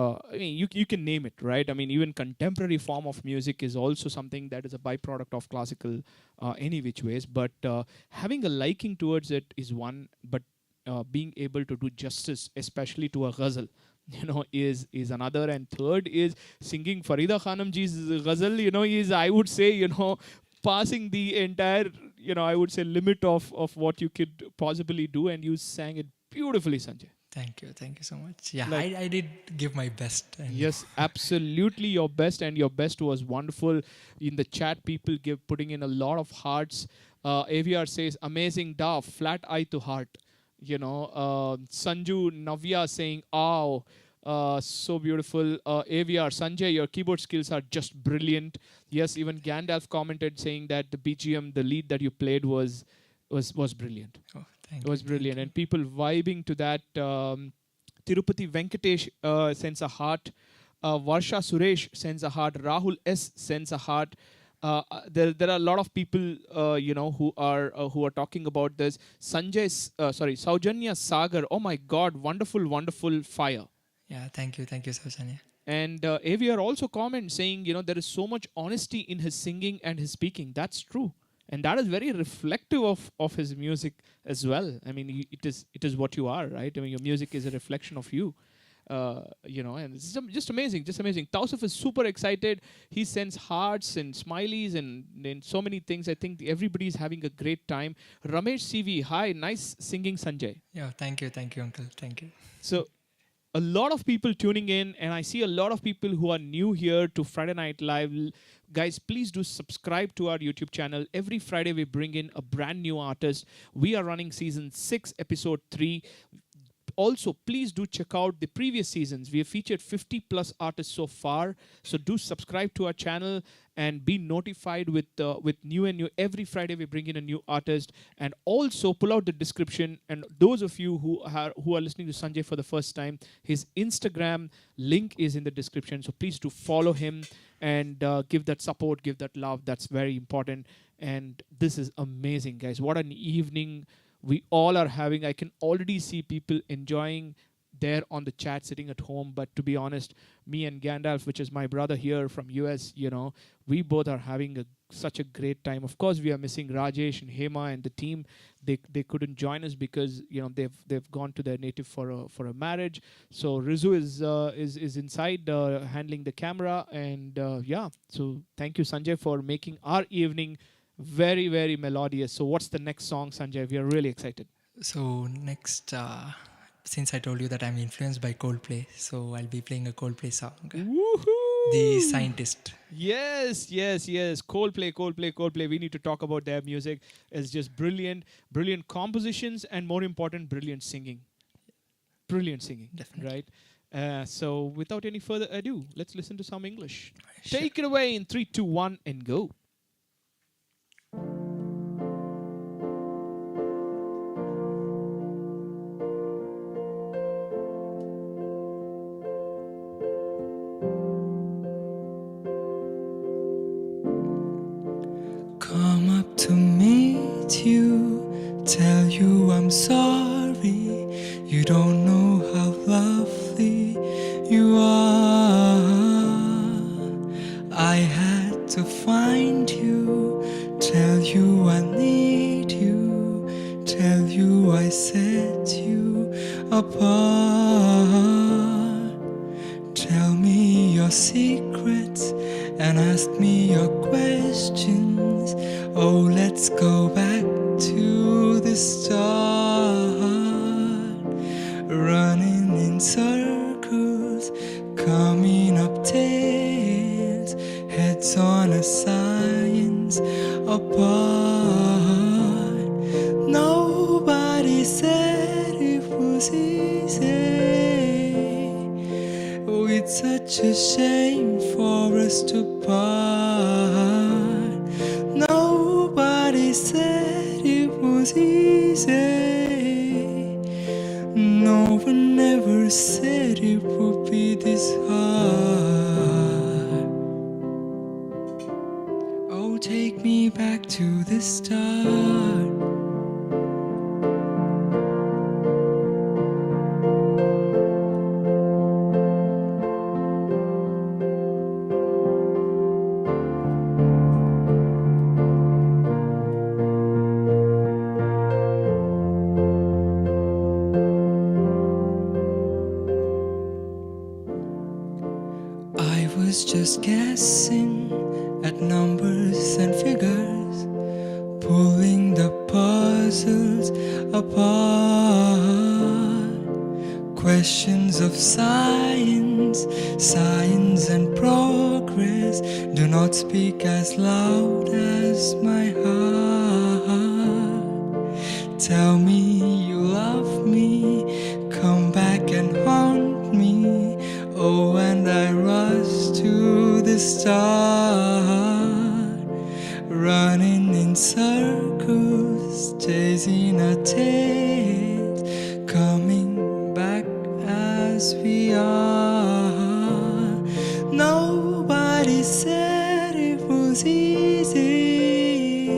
I mean, you can name it, right? I mean, even contemporary form of music is also something that is a byproduct of classical, any which ways. But having a liking towards it is one, but being able to do justice, especially to a ghazal, you know, is another. And third is singing Farida Khanam ji's ghazal, you know, is, I would say, you know, passing the entire, you know, I would say limit of what you could possibly do, and you sang it beautifully, Sanjay. Thank you so much. Yeah, Like- I did give my best. And Yes, absolutely your best, and your best was wonderful. In the chat, people putting in a lot of hearts. AVR says, amazing da, flat eye to heart. You know, Sanju Navya saying, "Ow, so beautiful." AVR Sanjay, your keyboard skills are just brilliant. Yes, even Gandalf commented saying that the BGM, the lead that you played was brilliant. oh, thank It was you. brilliant, and people vibing to that. Tirupati Venkatesh sends a heart. Varsha Suresh sends a heart. Rahul S sends a heart. There are a lot of people, you know, who are talking about this. Saujanya Sagar. Oh my God, wonderful fire. Yeah, thank you, Saujanya. And AVR also comments saying, you know, there is so much honesty in his singing and his speaking. That's true. And that is very reflective of his music as well. I mean, it is what you are, right? I mean, your music is a reflection of you. And it's just amazing, just amazing. Tausif is super excited. He sends hearts and smileys and so many things. I think everybody's having a great time. Ramesh CV, hi, nice singing, Sanjay. Yeah, thank you, uncle. Thank you. So a lot of people tuning in, and I see a lot of people who are new here to Friday Night Live. Guys, please do subscribe to our YouTube channel. Every Friday, we bring in a brand new artist. We are running season 6, episode 3. Also, please do check out the previous seasons. We have featured 50 plus artists so far. So do subscribe to our channel and be notified with new and new. Every Friday we bring in a new artist. And also pull out the description. And those of you who are listening to Sanjay for the first time, his Instagram link is in the description. So please do follow him and give that support, give that love. That's very important. And this is amazing, guys. What an evening we all are having. I can already see people enjoying there on the chat sitting at home. But to be honest, me and Gandalf, which is my brother here from US, we both are having such a great time. Of course, we are missing Rajesh and Hema and the team. They couldn't join us because they've gone to their native for a marriage. So Rizu is inside handling the camera, and So thank you, Sanjay, for making our evening very, very melodious. So what's the next song, Sanjay? We are really excited. So next, since I told you that I'm influenced by Coldplay, so I'll be playing a Coldplay song. Woohoo! The Scientist. Yes. Coldplay. We need to talk about their music. It's just brilliant compositions, and more important, brilliant singing. Definitely. Right? So without any further ado, let's listen to some English. Sure. Take it away in 3, 2, 1, and go. Come up to meet you, tell you I'm sorry. You don't know how lovely you are. I had to find you, tell you I need you, tell you I set you apart. Tell me your secrets and ask me your questions. Oh, let's go back to the start. Running in circles, coming up tails, heads on a science apart. Nobody said it was easy. Oh, it's such a shame for us to part. Nobody said it was easy. No one ever said it would be this hard. Oh, take me back to the start. Just guessing at numbers and figures, pulling the puzzles apart. Questions of science and progress do not speak as loud as my heart. Tell me you love me, come back and haunt me. Oh, and I rush to the start, running in circles, chasing our tails, coming back as we are. Nobody said it was easy.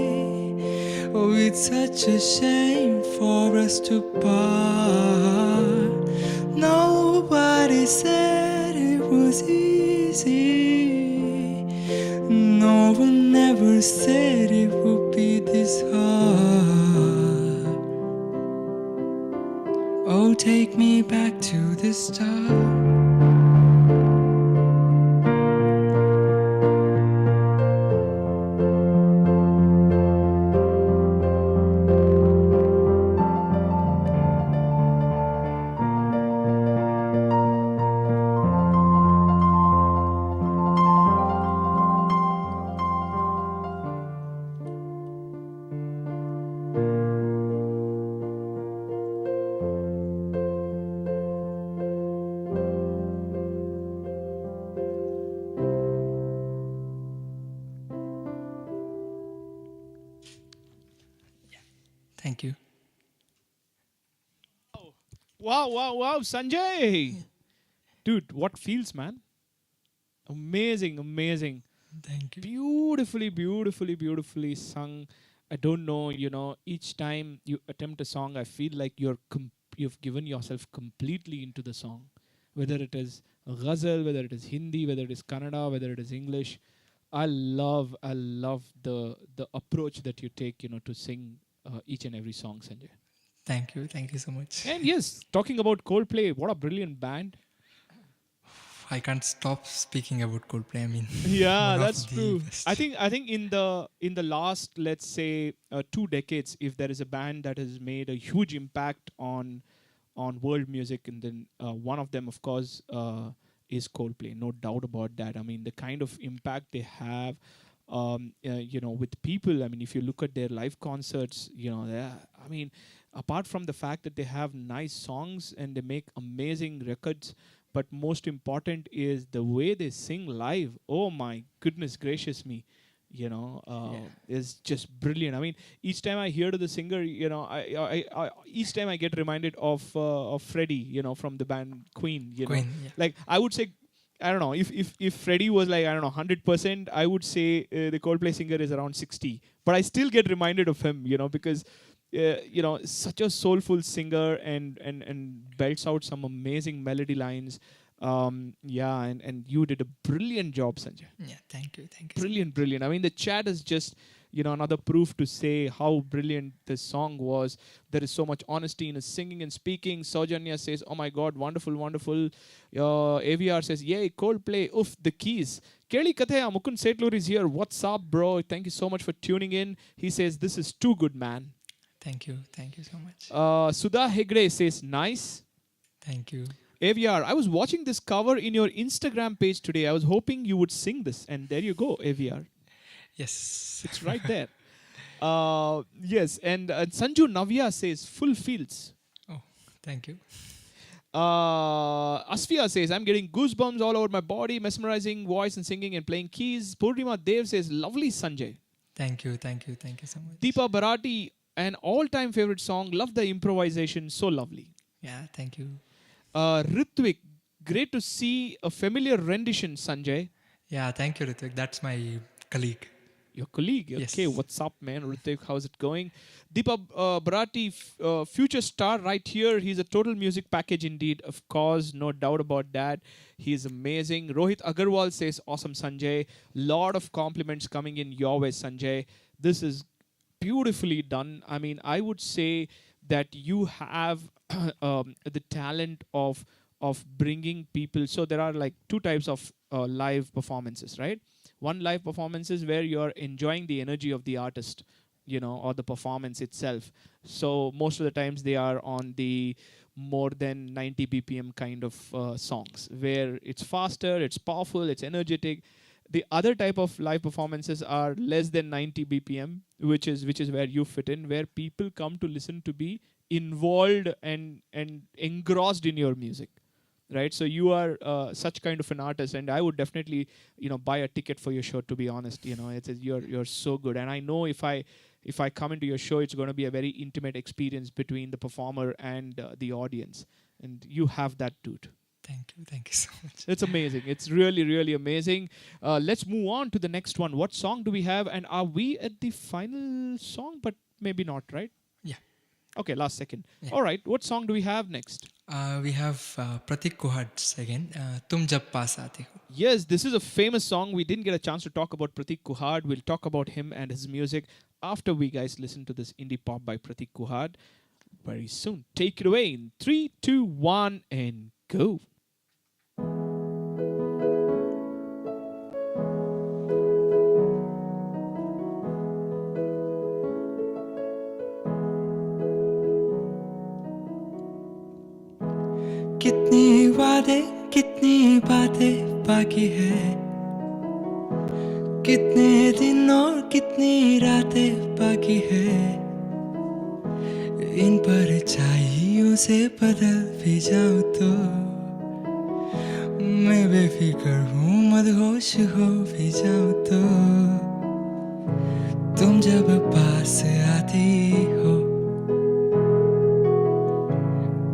Oh, it's such a shame for us to part. Nobody said it was easy. No one ever said it would be this hard. Oh, take me back to the start. Wow, Sanjay. Dude, what feels, man? Amazing. Thank you. Beautifully sung. I don't know, each time you attempt a song, I feel like you've given yourself completely into the song. Whether it is Ghazal, whether it is Hindi, whether it is Kannada, whether it is English. I love the approach that you take, to sing each and every song, Sanjay. Thank you. Thank you so much. And yes, talking about Coldplay, what a brilliant band. I can't stop speaking about Coldplay. I mean, Yeah, one of that's the true. I best. think I think in the last, let's say, 2 decades, if there is a band that has made a huge impact on world music, and then one of them, of course, is Coldplay. No doubt about that. I mean, the kind of impact they have, with people. I mean, if you look at their live concerts, I mean, apart from the fact that they have nice songs and they make amazing records, but most important is the way they sing live. Oh my goodness gracious me, Yeah. is just brilliant. I mean, each time I hear to the singer, each time I get reminded of Freddie, from the band Queen. Queen. Yeah. Like I would say, I don't know, if Freddie was like, I don't know, 100%, I would say the Coldplay singer is around 60. But I still get reminded of him, because such a soulful singer, and belts out some amazing melody lines. Yeah, and you did a brilliant job, Sanjay. Yeah. Thank you. Thank you so much. Brilliant. I mean, the chat is just, another proof to say how brilliant this song was. There is so much honesty in his singing and speaking. Saujanya says, oh my God, wonderful. AVR says, yay, Coldplay, oof, the keys. Kelly Kathaya, Mukund Setlur is here. What's up, bro? Thank you so much for tuning in. He says, this is too good, man. Thank you. Thank you so much. Sudha Hegde says, nice. Thank you. AVR, I was watching this cover in your Instagram page today. I was hoping you would sing this. And there you go, AVR. Yes. It's right there. Yes, and Sanju Navya says, full fields. Oh, thank you. Asfia says, I'm getting goosebumps all over my body, mesmerizing voice and singing and playing keys. Purnima Dev says, lovely Sanjay. Thank you. Thank you. Thank you so much. Deepa Bharati, an all-time favorite song. Love the improvisation. So lovely. Yeah. Thank you. Ritwik, great to see a familiar rendition, Sanjay. Yeah. Thank you, Ritvik. That's my colleague. Your colleague. Yes. Okay, what's up, man? Ritwik, how's it going? Deepa Bharati, future star right here. He's a total music package indeed. Of course, no doubt about that. He's amazing. Rohit Agarwal says, awesome, Sanjay. Lot of compliments coming in your way, Sanjay. This is beautifully done. I mean, I would say that you have the talent of bringing people. So there are like two types of live performances, right? One live performance is where you're enjoying the energy of the artist, or the performance itself. So most of the times they are on the more than 90 BPM kind of songs, where it's faster, it's powerful, it's energetic. The other type of live performances are less than 90 BPM, which is where you fit in, where people come to listen, to be involved and engrossed in your music, right? So you are such kind of an artist, and I would definitely buy a ticket for your show, to be honest. You're so good, and I know if I come into your show, it's going to be a very intimate experience between the performer and the audience, and you have that, dude. Thank you. Thank you so much. It's amazing. It's really amazing. Let's move on to the next one. What song do we have? And are we at the final song? But maybe not, right? Yeah. Okay, last second. Yeah. All right. What song do we have next? We have Pratik Kuhad's again. Tum Jab Paas Aate Ho. Yes, this is a famous song. We didn't get a chance to talk about Pratik Kuhad. We'll talk about him and his music after we guys listen to this indie pop by Pratik Kuhad very soon. Take it away in 3, 2, 1, and go. कितनी वादे कितनी बातें बाकी है, कितने दिन और कितनी रातें बाकी है, इन परछाइयों से बदल भी जाऊं तो मैं बेफिक्र हूँ, मदहोश हो भी जाऊं तो तुम जब पास आती हो,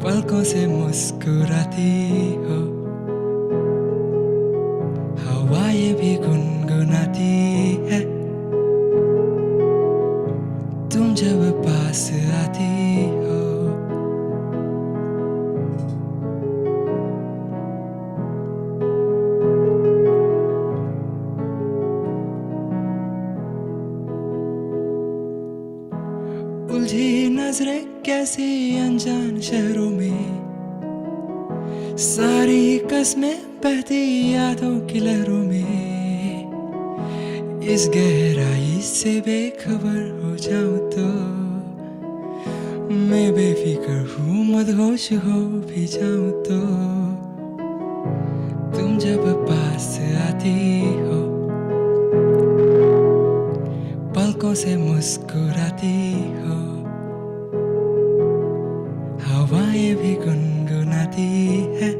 पल पलकों से मुस्कुराती हो, हवाएं भी गुनगुनाती है तुम जब पास आती हो। उलझी नजरें कैसी अनजान शहरों में, सारी कस्में बहती यादों की लहरों में, इस गहराई से बेखबर हो जाऊं तो मैं बेफिक्र हूँ, मदहोश हो भी जाऊं तो तुम जब पास आती हो, पलकों से मुस्कुराती हो, हवाएं भी गुनगुनाती है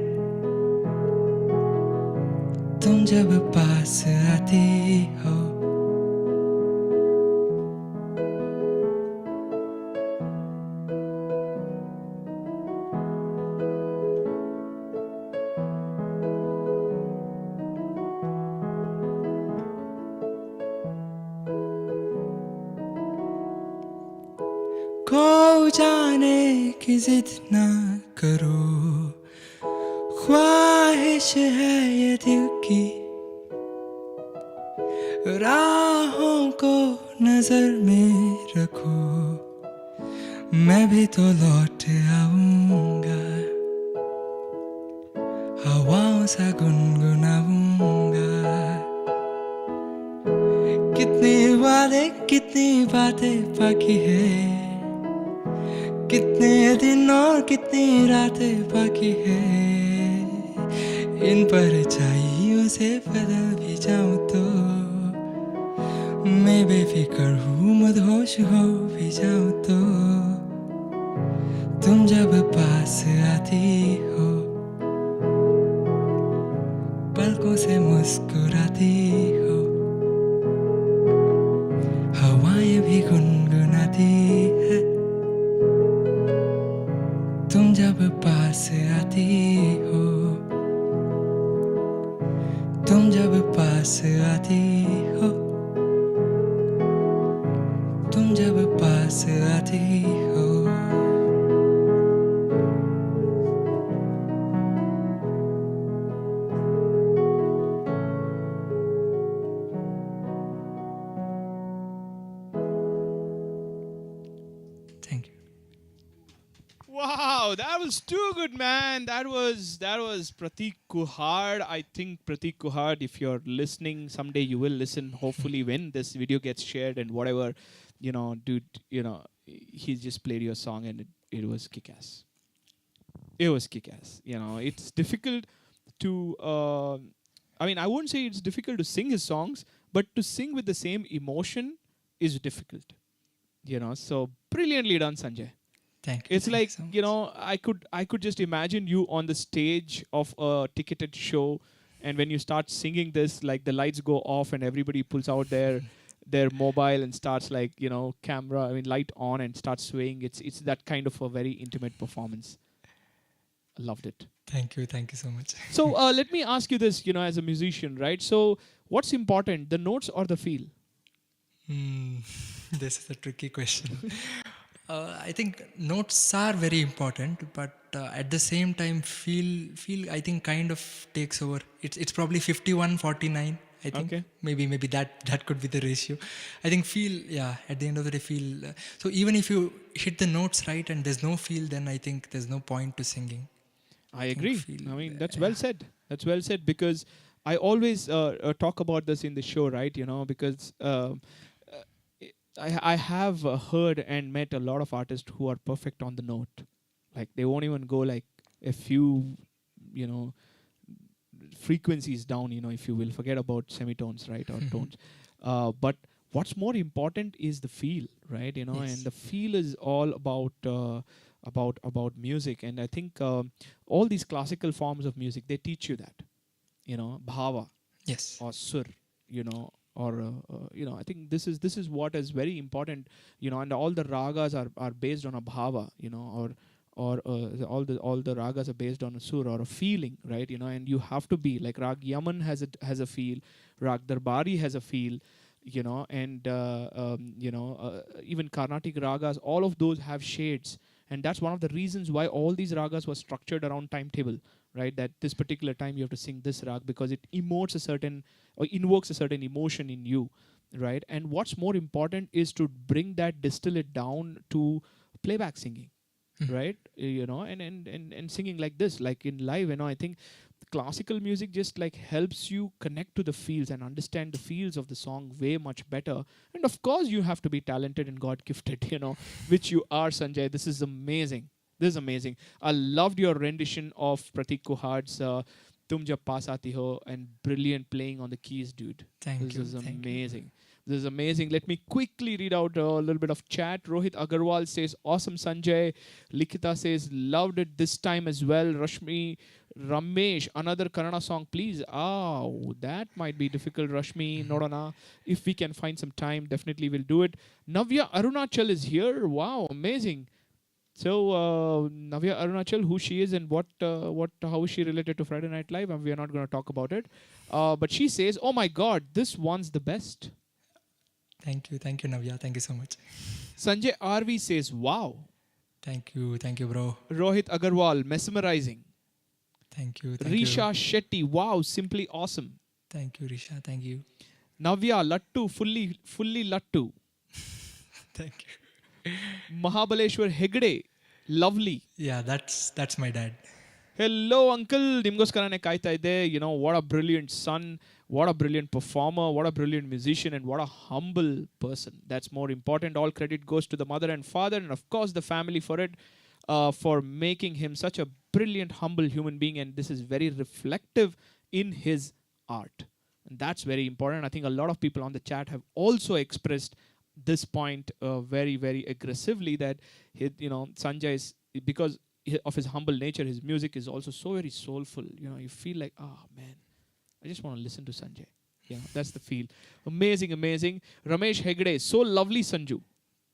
तुम जब पास आती हो। खो जाने की जिद ना करो, ख्वाहिश है ये दिल की, राहों को नजर में रखो, मैं भी तो लौट आऊंगा, हवाओं सा गुनगुनाऊंगा। कितनी वादे कितनी बातें बाकी है, कितने दिन और कितनी रातें बाकी है, इन परछाइयों से बदल भी जाऊं तो मैं बेफिक्र हूँ, मदहोश हो भी जाऊं तो तुम जब पास आती हो, पलकों से मुस्कुराती हो, हवाएं भी गुनगुनाती है तुम जब पास आती हो, तुम जब पास आती हो, तुम जब पास आती हो। Thank you. Wow, that was too good, man. That was Pratik Kuhad. I think Pratik Kuhad, if you're listening someday, you will listen. Hopefully, when this video gets shared and whatever, dude, he just played your song and it was kick-ass. It was kick-ass. It's difficult to. I mean, I wouldn't say it's difficult to sing his songs, but to sing with the same emotion is difficult. So brilliantly done, Sanjay. Thank you. It's Thank you like, so much. I could just imagine you on the stage of a ticketed show, and when you start singing this, like the lights go off and everybody pulls out their mobile and starts, like, camera, I mean, light on, and starts swaying. It's that kind of a very intimate performance. I loved it. Thank you. Thank you so much. So let me ask you this, as a musician, right? So what's important, the notes or the feel? Hmm, this is a tricky question. I think notes are very important, but at the same time, feel I think kind of takes over. It's probably 51-49. I think Okay. maybe that could be the ratio. I think feel, yeah. At the end of the day, feel. So even if you hit the notes right and there's no feel, then I think there's no point to singing. I think agree. feel, I mean, that's yeah. well said. That's well said, because I always talk about this in the show, right? Because I have heard and met a lot of artists who are perfect on the note. Like, they won't even go like a few, you know, frequencies down, if you will. Forget about semitones, right, or tones. But what's more important is the feel, right? And Yes. the feel is all about music. And I think all these classical forms of music, they teach you that, bhava Yes. or sur, or I think this is what is very important, and all the ragas are based on a bhava, or all the ragas are based on a sur or a feeling, right? And you have to be like Rag Yaman has a feel, Rag Darbari has a feel, and even Carnatic ragas, all of those have shades, and that's one of the reasons why all these ragas were structured around timetable, right? That this particular time you have to sing this rag because it emotes a certain or invokes a certain emotion in you, right? And what's more important is to bring that, distill it down to playback singing, right? And singing like this, like in live. I think classical music just like helps you connect to the feels and understand the feels of the song way much better. And of course, you have to be talented and God gifted, which you are, Sanjay. This is amazing. This is amazing. I loved your rendition of Pratik Kuhad's Tum Jab Paas Aati Ho, and brilliant playing on the keys, dude. Thank you. This is Thank you. amazing. This is amazing. Let me quickly read out a little bit of chat. Rohit Agarwal says, awesome, Sanjay. Likita says, loved it this time as well. Rashmi Ramesh, another Kannada song, please. Oh, that might be difficult, Rashmi. Nodana. If we can find some time, definitely we'll do it. Navya Arunachal is here. Wow, amazing. So Navya Arunachal, who she is and how is she related to Friday Night Live, and we are not going to talk about it. But she says, "Oh my God, this one's the best." Thank you, Navya. Thank you so much. Sanjay RV says, "Wow." Thank you, bro. Rohit Agarwal, mesmerizing. Thank you. Risha Shetty, wow, simply awesome. Thank you, Risha. Thank you. Navya Lattu, fully Lattu. Thank you. Mahabaleshwar Hegde, lovely. Yeah, that's my dad. Hello, uncle. Nimgoskarane kaita ide. What a brilliant son, what a brilliant performer, what a brilliant musician, and what a humble person. That's more important. All credit goes to the mother and father, and of course the family for it, for making him such a brilliant, humble human being. And this is very reflective in his art. And that's very important. I think a lot of people on the chat have also expressed this point very, very aggressively, that Sanjay is, because of his humble nature, his music is also so very soulful. You feel like, man, I just want to listen to Sanjay. Yeah, that's the feel. Amazing. Ramesh Hegde, so lovely, Sanju.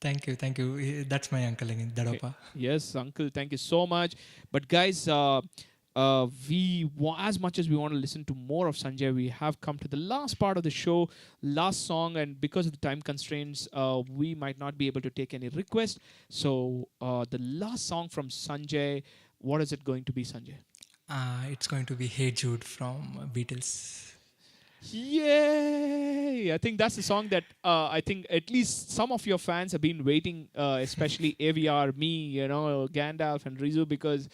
Thank you. That's my uncle in Dadapa. Okay. Yes, uncle, thank you so much. But guys, as much as we want to listen to more of Sanjay, we have come to the last part of the show, last song, and because of the time constraints, we might not be able to take any request. So the last song from Sanjay, what is it going to be, Sanjay? It's going to be Hey Jude from Beatles. Yay! I think that's the song that I think at least some of your fans have been waiting, especially AVR, me, Gandalf and Rizu, because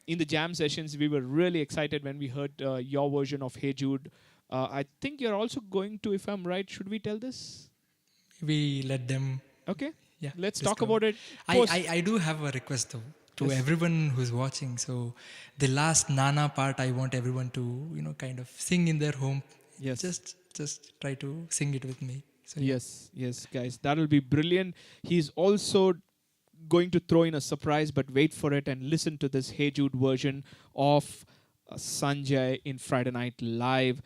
in the jam sessions, we were really excited when we heard your version of Hey Jude. I think you're also going to, if I'm right, should we tell this? We let them. Okay. Yeah. Let's talk about it. I do have a request though to everyone who's watching. So the last Nana part, I want everyone to, kind of sing in their home. Yes. Just try to sing it with me. So, yes, guys. That'll be brilliant. He's also going to throw in a surprise, but wait for it and listen to this Hey Jude version of Sanjay in Friday Night Live.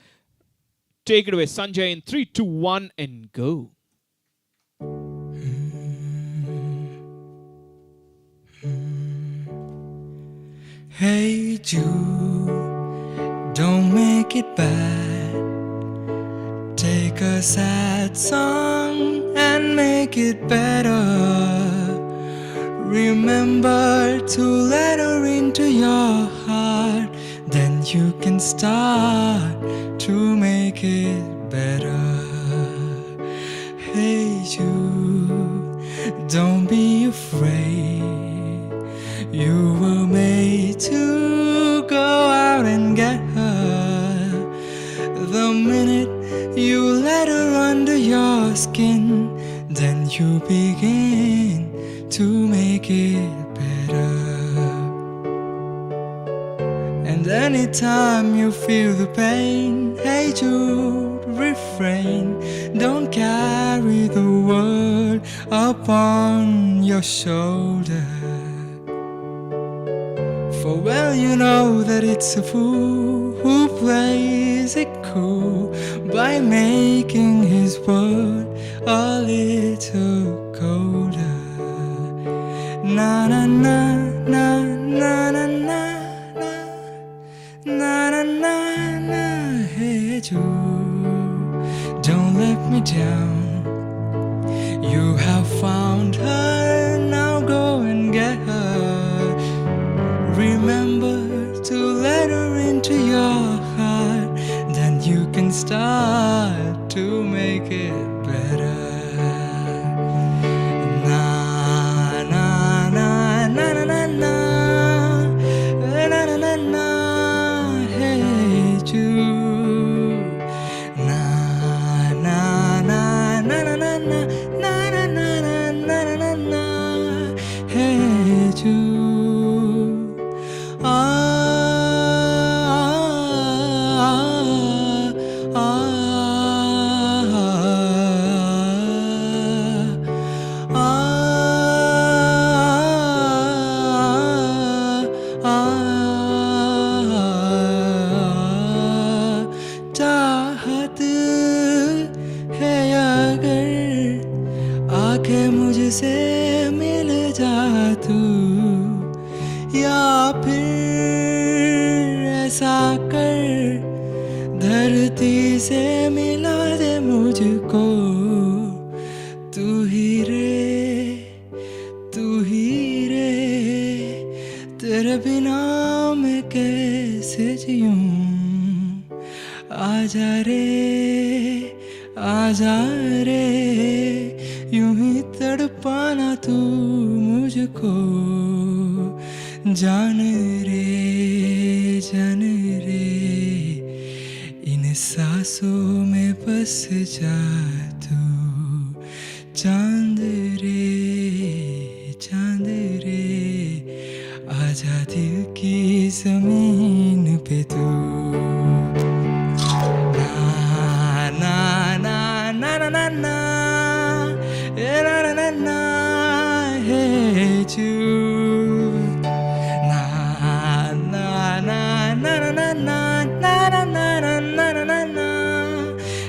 Take it away, Sanjay, in 3, 2, 1, and go. Hey Jude, don't make it bad. Take a sad song and make it better. Remember to let her into your heart. Then you can start to make it better. Hey you, don't be afraid. You were made to go out and get her. The minute you let her under your skin, then you begin to make it better. And anytime you feel the pain, hey Jude, refrain. Don't carry the world upon your shoulder. For well you know that it's a fool who plays it cool by making his world a little colder. Na na na na Don't let me down. You have found her, now go and get her. Remember to let her into your heart, then you can start to make it better. Na na na na na na na na na na na. Hey Jude. Na na na na na na na na na na na na na. Hey Jude. Ah ah ah चाहत है अगर आके मुझसे मिल जा तू, या फिर ऐसा कर धरती से मिला दे मुझको. तू ही रे तेरे बिना मैं कैसे जीऊं. आजा रे यूं ही तड़पाना तू मुझको. जान रे इन सांसों में बस जा तू. चांद रे आजा दिल की जमीन पे तू. Na na na na na na na na na na. Hey Jude. Na na na na na na na na na na na na na.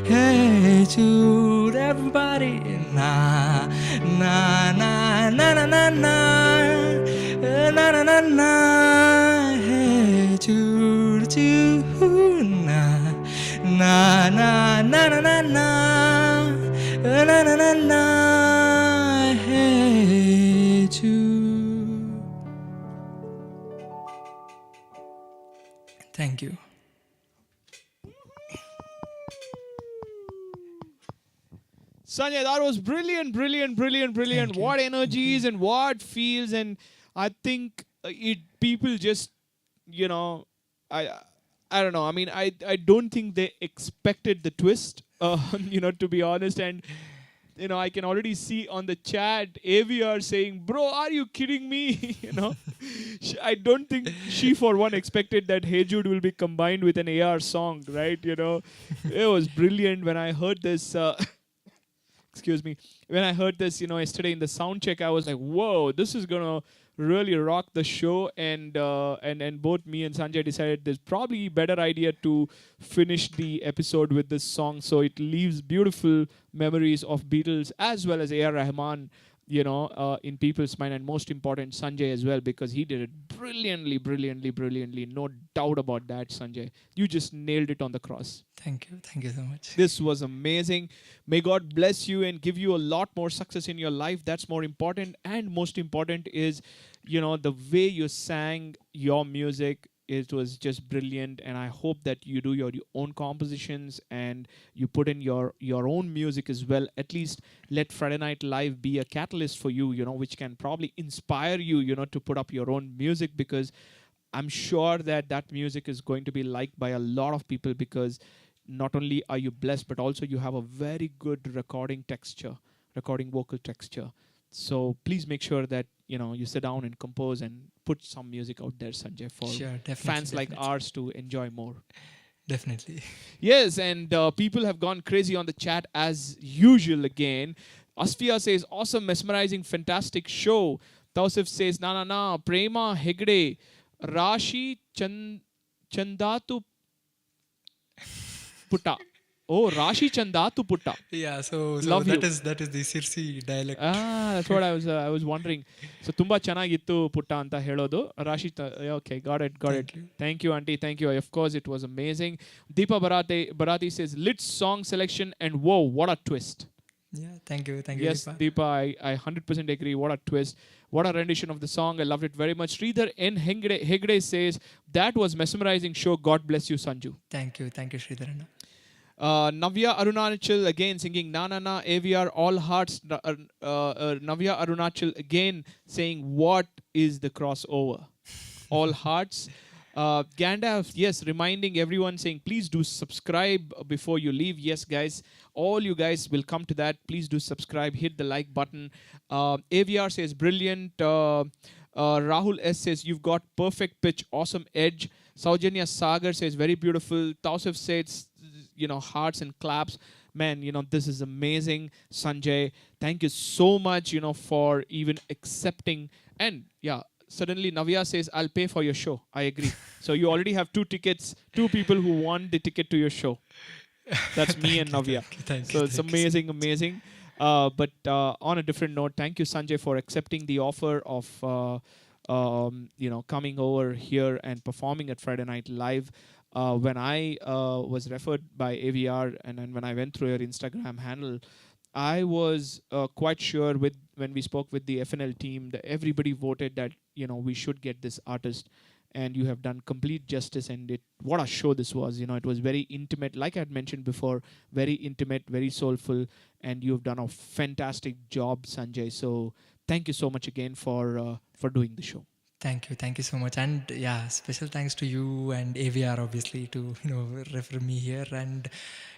Hey Jude, everybody. Na na na na na na na na na na na. Hey Jude, Jude. Na na na na na na na na na na. Hey Jude. Thank you. Sanjay, that was brilliant. Thank you. What energies and what feels, and I think people just, you know, I don't know. I mean, I don't think they expected the twist, to be honest. And, I can already see on the chat, AVR saying, bro, are you kidding me? I don't think she, for one, expected that Hey Jude will be combined with an AR song, right? It was brilliant when I heard this. Excuse me. When I heard this, yesterday in the sound check, I was like, whoa, this is going to really rock the show. And both me and Sanjay decided there's probably a better idea to finish the episode with this song. So it leaves beautiful memories of Beatles as well as A.R. Rahman, in people's mind. And most important, Sanjay as well, because he did it brilliantly. No doubt about that, Sanjay. You just nailed it on the cross. Thank you so much. This was amazing. May God bless you and give you a lot more success in your life. That's more important. And most important is, the way you sang your music. It was just brilliant, and I hope that you do your own compositions and you put in your own music as well. At least let Friday Night Live be a catalyst for you, which can probably inspire you, to put up your own music, because I'm sure that music is going to be liked by a lot of people, because not only are you blessed, but also you have a very good recording vocal texture. So please make sure that, you sit down and compose and put some music out there, Sanjay, for fans like ours to enjoy more. Definitely. Yes, and people have gone crazy on the chat as usual again. Asfia says, awesome, mesmerizing, fantastic show. Tausif says, na, Prema Hegde, Rashi Chandatu Putta. Oh, Rashi Chandatu Putta. Yeah, so Love you. that is the Sirsi dialect. That's what I was wondering. So ತುಂಬಾ ಚೆನ್ನಾಗಿತ್ತು ಪುಟ್ಟ ಅಂತ ಹೇಳೋದು. Rashi, okay, got it. Thank you. Thank you, auntie. Thank you. Of course, it was amazing. Deepa Bharati says lit song selection and whoa, what a twist. Yeah, thank you, Yes, Deepa. Deepa, I 100% agree. What a twist. What a rendition of the song. I loved it very much. Sridhar N. Hegde says, that was mesmerizing show. God bless you, Sanju. Thank you, Sridharana. Navya Arunachal again singing Na Na Na AVR All Hearts. Navya Arunachal again saying, what is the crossover? All Hearts. Gandalf, yes, reminding everyone saying, please do subscribe before you leave. Yes, guys, all you guys will come to that. Please do subscribe, hit the like button. AVR says, brilliant. Rahul S says, you've got perfect pitch, awesome edge. Saujanya Sagar says, very beautiful. Tausif says, hearts and claps. Man, this is amazing. Sanjay, thank you so much, for even accepting. And yeah, suddenly Navya says, I'll pay for your show. I agree. So you already have 2 tickets, 2 people who want the ticket to your show. That's me and Navya. So it's amazing, amazing. But on a different note, thank you, Sanjay, for accepting the offer of coming over here and performing at Friday Night Live. When I was referred by AVR and then when I went through your Instagram handle, I was quite sure when we spoke with the FNL team that everybody voted that we should get this artist, and you have done complete justice. And what a show this was! It was very intimate, like I had mentioned before, very intimate, very soulful, and you've done a fantastic job, Sanjay. So thank you so much again for doing the show. Thank you so much, and yeah, special thanks to you and AVR obviously to refer me here, and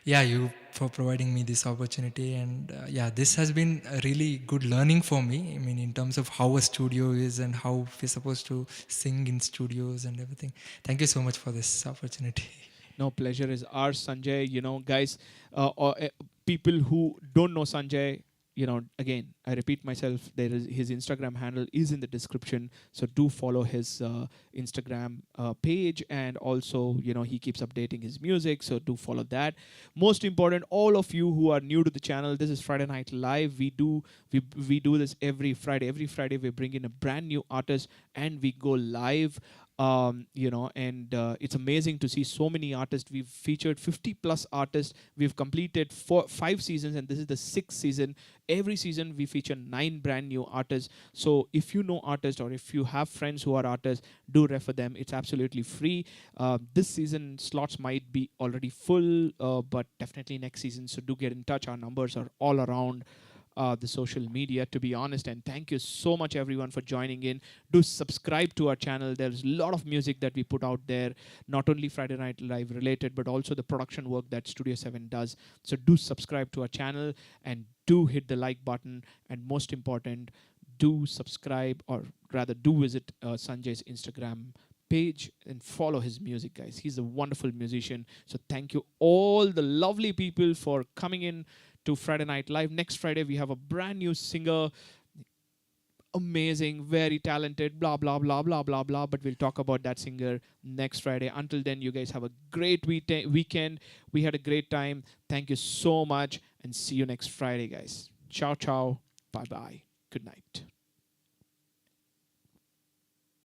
yeah, you for providing me this opportunity, and yeah, this has been a really good learning for me. I mean, in terms of how a studio is and how we're supposed to sing in studios and everything. Thank you so much for this opportunity. No, pleasure is ours, Sanjay. Guys, people who don't know Sanjay, again, I repeat myself, his Instagram handle is in the description. So do follow his Instagram page. And also, he keeps updating his music. So do follow that. Most important, all of you who are new to the channel, this is Friday Night Live. We do this every Friday. Every Friday, we bring in a brand new artist and we go live. And it's amazing to see so many artists. We've featured 50 plus artists. We've completed 5 seasons, and this is the 6th season. Every season we feature 9 brand new artists. So if you know artists or if you have friends who are artists, do refer them. It's absolutely free. This season slots might be already full, but definitely next season. So do get in touch. Our numbers are all around the social media, to be honest. And thank you so much, everyone, for joining in. Do subscribe to our channel. There's a lot of music that we put out there, not only Friday Night Live related, but also the production work that Studio 7 does. So do subscribe to our channel and do hit the like button. And most important, do subscribe, or rather do visit Sanjay's Instagram page and follow his music, guys. He's a wonderful musician. So thank you all the lovely people for coming in to Friday Night Live. Next Friday, we have a brand new singer. Amazing, very talented, blah, blah, blah, blah, blah, blah. But we'll talk about that singer next Friday. Until then, you guys have a great weekend. We had a great time. Thank you so much. And see you next Friday, guys. Ciao, ciao. Bye-bye. Good night.